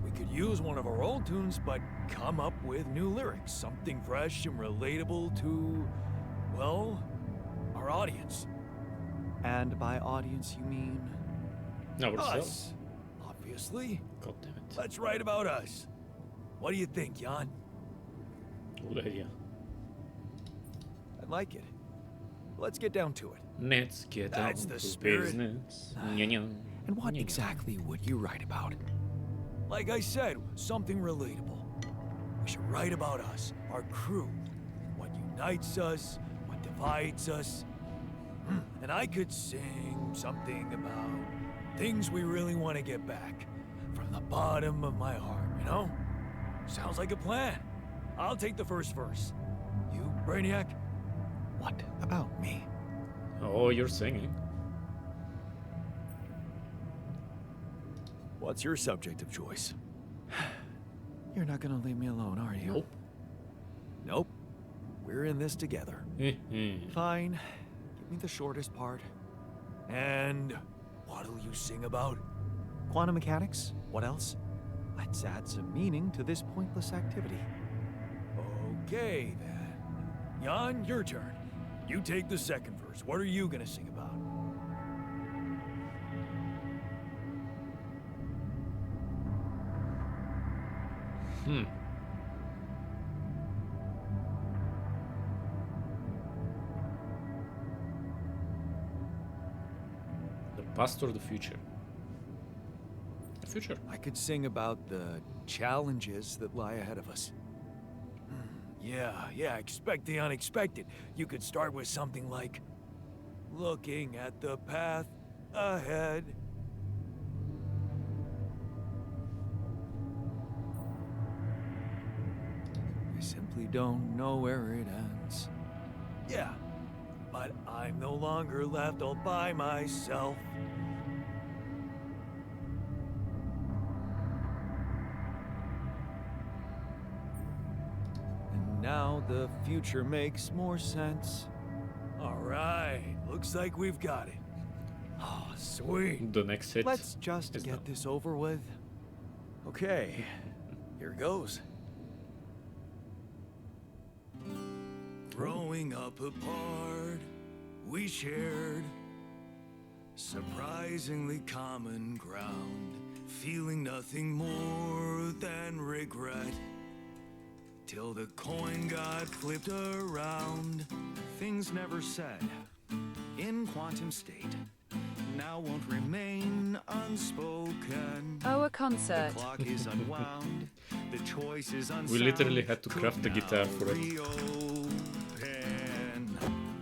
We could use one of our old tunes, but come up with new lyrics. Something fresh and relatable to, well, our audience. And by audience, you mean? No, ourselves. Us, obviously. God damn it. Let's write about us. What do you think, Jan? Good idea. I like it. Let's get down to it. Let's get down That's the to spirit. business. Nya, nya. And what Nya, nya. exactly would you write about? Like I said, something relatable. We should write about us, our crew. What unites us, what divides us. And I could sing something about things we really want to get back. From the bottom of my heart, you know? Sounds like a plan. I'll take the first verse. You, Brainiac? What about me? Oh, you're singing. What's your subject of choice? You're not gonna leave me alone, are you? Nope. Nope. We're in this together. Fine. Give me the shortest part. And what'll you sing about? Quantum mechanics? What else? Let's add some meaning to this pointless activity. Okay, then. Jan, your turn. You take the second verse. What are you gonna sing about? The past or the future? The future. I could sing about the challenges that lie ahead of us. Yeah, expect the unexpected. You could start with something like, looking at the path ahead. I simply don't know where it ends. Yeah, but I'm no longer left all by myself. And now the future makes more sense. All right, looks like we've got it. Oh, sweet. The next hit Let's just is get done. this over with. Okay, here goes. Growing up apart, we shared surprisingly common ground, feeling nothing more than regret. Till the coin got flipped around. Things never said in quantum state now won't remain unspoken. Oh, a The concert. clock is unwound. The choice is unsound. We literally had to craft the guitar for it. Reopen.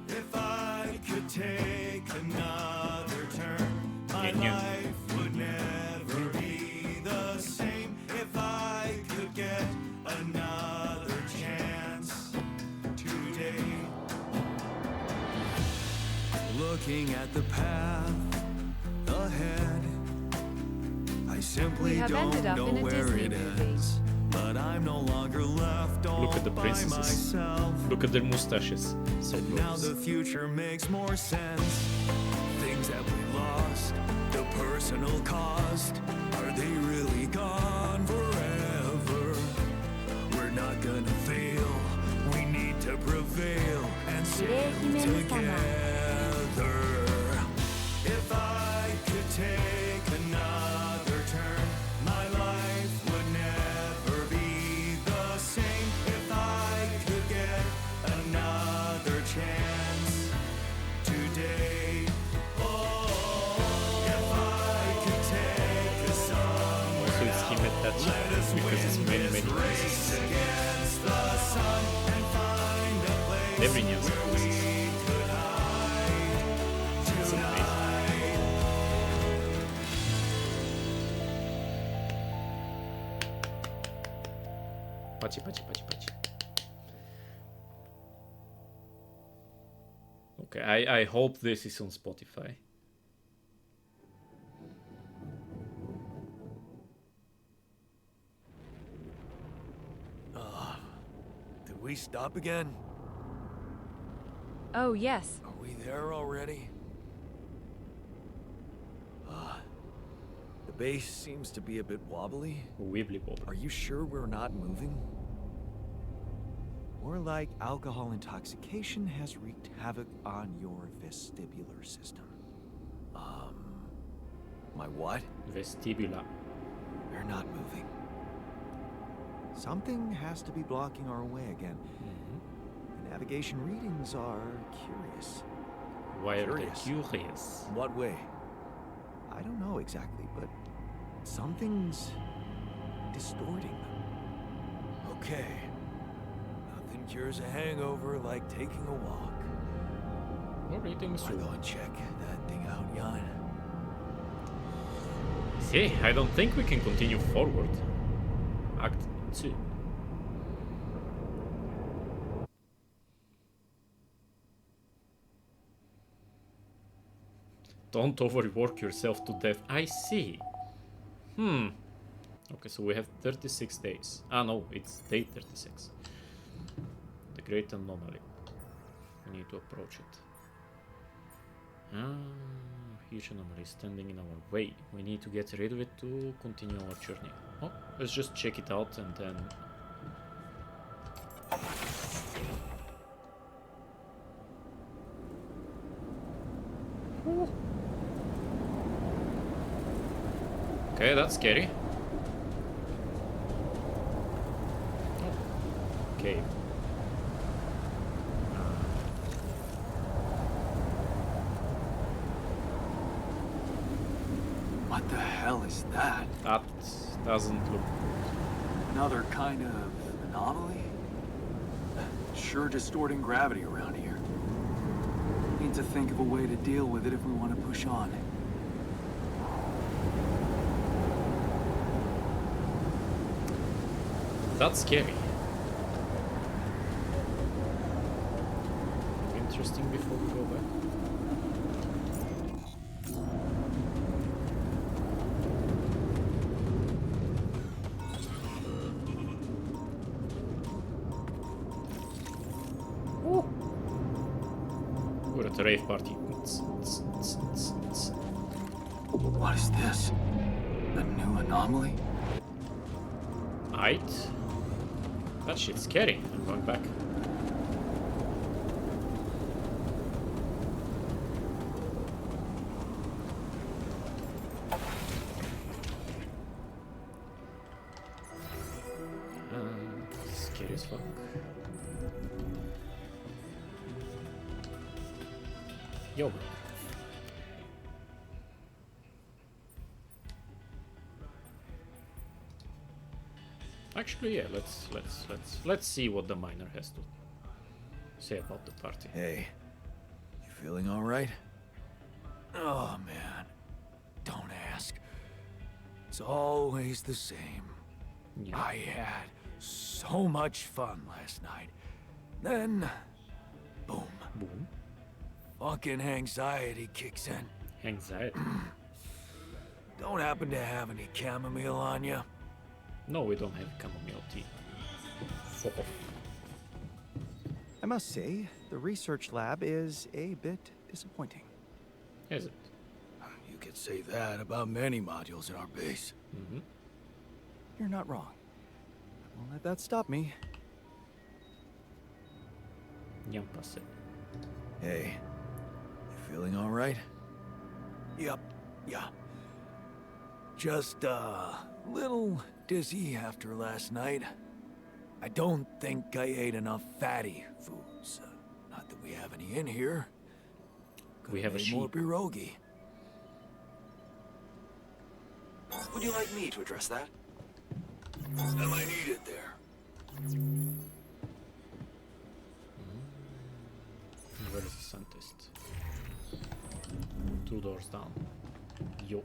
If I could take another turn, my Yeah. life would never be the same. If I could get another chance today. Looking at the path ahead, I simply We have don't ended up know in a where Disney it movie. ends. But I'm no longer left all Look at the by princesses. myself. Look at their mustaches. So And now gross. the future makes more sense. Things that we lost, the personal cost, are they really gone forever? We're not gonna fail. We need to prevail and sail together. If I could take another turn, my life would never be the same. If I could get another chance today. Oh, if I could take us somewhere Also, it's him attached because it's many pieces. against the sun and find a place Every new pieces. could hide It's amazing. Pachi, pachi, pachi, pachi. Okay, I hope this is on Spotify. Did we stop again? Oh, yes. Are we there already? The base seems to be a bit wobbly. Wibbly wobbly. Are you sure we're not moving? More like alcohol intoxication has wreaked havoc on your vestibular system. My what? Vestibula. We're not moving. Something has to be blocking our way again. The navigation readings are curious. Why are they Curious. curious? In what way? I don't know exactly, but something's distorting them. Okay. Nothing cures a hangover like taking a walk. Or reading Wanna go soon. and check that thing out, Jan? See, I don't think we can continue forward. Act 2. Don't overwork yourself to death. I see. Okay, so we have 36 days. Ah, no, it's day 36. The Great Anomaly. We need to approach it. Ah, huge anomaly standing in our way. We need to get rid of it to continue our journey. Oh, let's just check it out and then... Okay, that's scary. Oh, cave. What the hell is that? That doesn't look... Another kind of anomaly? sure distorting gravity around here. Need to think of a way to deal with it if we want to push on. That's scary. Interesting before we go back. We're at a rave party. What is this? A new anomaly? Aight. That shit's scary. I'm going back. Scary as fuck. Yo, bro. Actually, yeah, let's see what the miner has to say about the party. Hey, you feeling all right? Oh man, don't ask. It's always the same. Yeah. I had so much fun last night. Then, boom. Boom. Fucking anxiety kicks in. Anxiety. Don't happen to have any chamomile on you? No, we don't have chamomile tea. Fuck off. I must say, the research lab is a bit disappointing. Is it? You could say that about many modules in our base. Mm-hmm. You're not wrong. I won't let that stop me. Yampase. Hey, you feeling all right? Yep, yeah. Just a little dizzy after last night. I don't think I ate enough fatty foods. Not that we have any in here. We have a Could've made more sheep. pierogi. Would you like me to address that? Am I needed there? Where is the scientist? 2 doors down. Yo.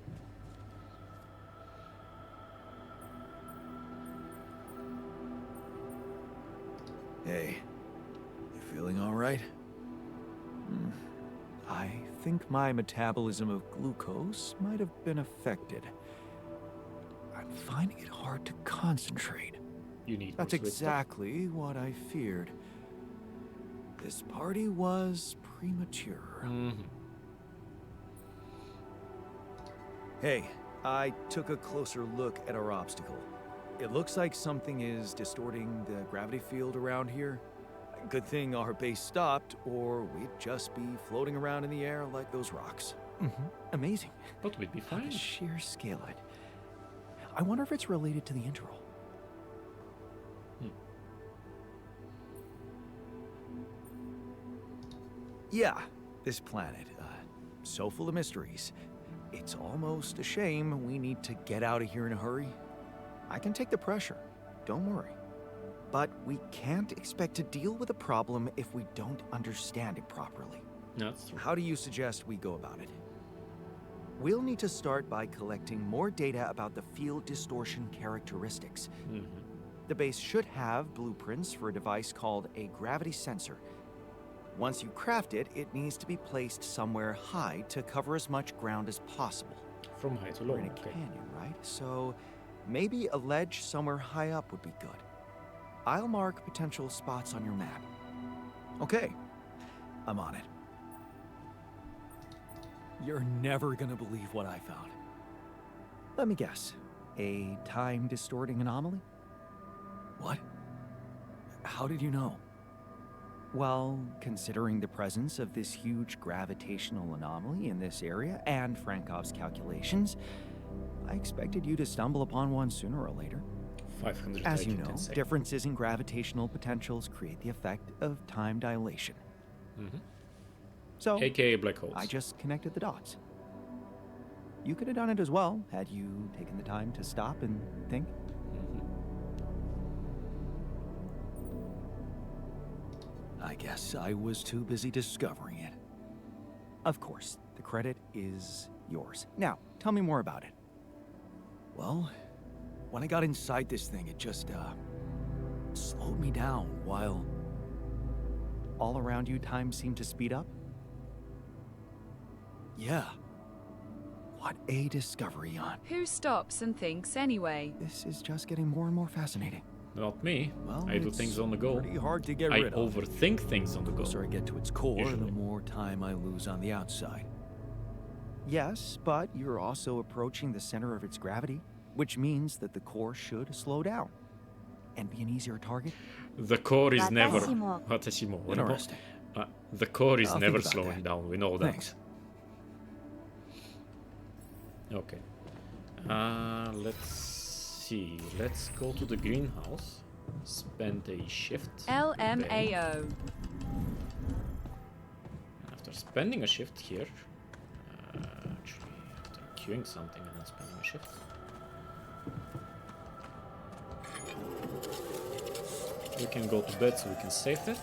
Hey, you feeling all right? I think my metabolism of glucose might have been affected. I'm finding it hard to concentrate. You need That's more sweet stuff? exactly what I feared. This party was premature. Mm-hmm. Hey, I took a closer look at our obstacle. It looks like something is distorting the gravity field around here. Good thing our base stopped, or we'd just be floating around in the air like those rocks. Amazing. But we'd be fine. The sheer scale of it. I wonder if it's related to the interval. Yeah, this planet, so full of mysteries. It's almost a shame we need to get out of here in a hurry. I can take the pressure, don't worry. But we can't expect to deal with a problem if we don't understand it properly. That's true. How do you suggest we go about it? We'll need to start by collecting more data about the field distortion characteristics. Mm-hmm. The base should have blueprints for a device called a gravity sensor. Once you craft it, it needs to be placed somewhere high to cover as much ground as possible. From high to low. We're in a Okay. canyon, right? So maybe a ledge somewhere high up would be good. I'll mark potential spots on your map. Okay, I'm on it. You're never gonna believe what I found. Let me guess. A time-distorting anomaly? What? How did you know? Well, considering the presence of this huge gravitational anomaly in this area and Frankov's calculations, I expected you to stumble upon one sooner or later. 500 As you in know, 10 seconds. differences in gravitational potentials create the effect of time dilation. Mm-hmm. So, AKA black holes. I just connected the dots. You could have done it as well, had you taken the time to stop and think. Mhm. I guess I was too busy discovering it. Of course, the credit is yours. Now, tell me more about it. Well, when I got inside this thing, it just, slowed me down while all around you time seemed to speed up. Yeah. What a discovery on. Who stops and thinks anyway? This is just getting more and more fascinating. Not me. Well, I do it's things on the go. pretty hard to get I rid of. overthink things on the The go. closer I get to its core, Usually. the more time I lose on the outside. Yes, but you're also approaching the center of its gravity, which means that the core should slow down and be an easier target. The core is never. 私も。私も。俺も。 Interesting. The core is I'll never think about slowing that. down. We know that. Thanks. Okay. Let's see. Let's go to the greenhouse. Spend a shift. there. LMAO. After spending a shift here, actually, after queuing something and then spending a shift. We can go to bed so we can save it,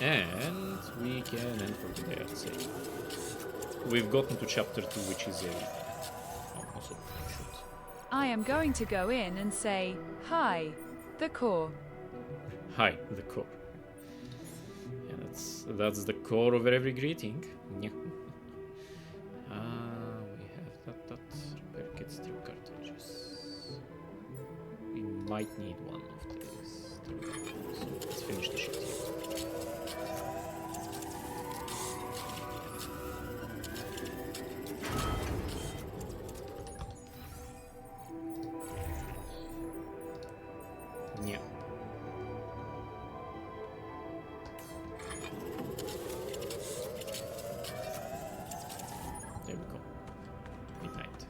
and we can end for the day, I'd say. We've gotten to chapter 2, which is a... Oh, also, shoot. I am going to go in and say, hi, the core. Hi, the core. Yeah, that's the core of every greeting. Yeah. We have that repair kits, 3 cartridges. We might need one of these. So let's finish the shit here. Yeah. There we go. Midnight.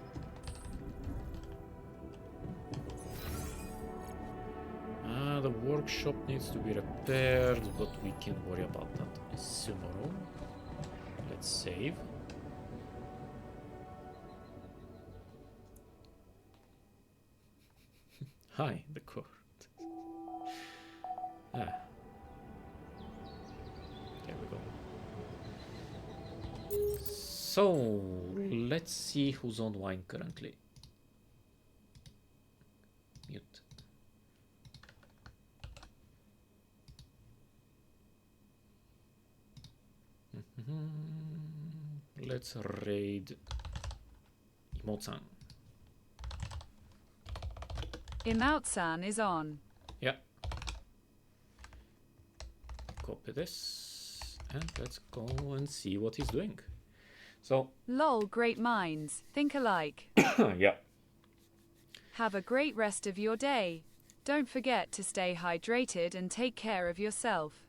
The workshop needs to be repaired, but we can worry about that tomorrow. Let's save. Hi, the court. There we go. So, let's see who's online currently. Mute. Let's raid Imosan. Imoutsan is on. Yeah. Copy this. And let's go and see what he's doing. So, Lol, great minds. Think alike. yeah. Have a great rest of your day. Don't forget to stay hydrated and take care of yourself.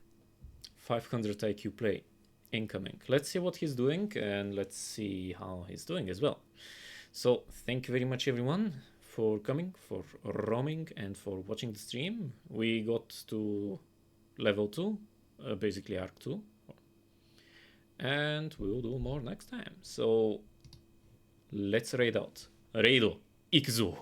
500 IQ play incoming. Let's see what he's doing and let's see how he's doing as well. So thank you very much everyone for coming, for roaming and for watching the stream. We got to level 2, basically arc 2, and we'll do more next time. So let's raid out. Raido Ikuzo.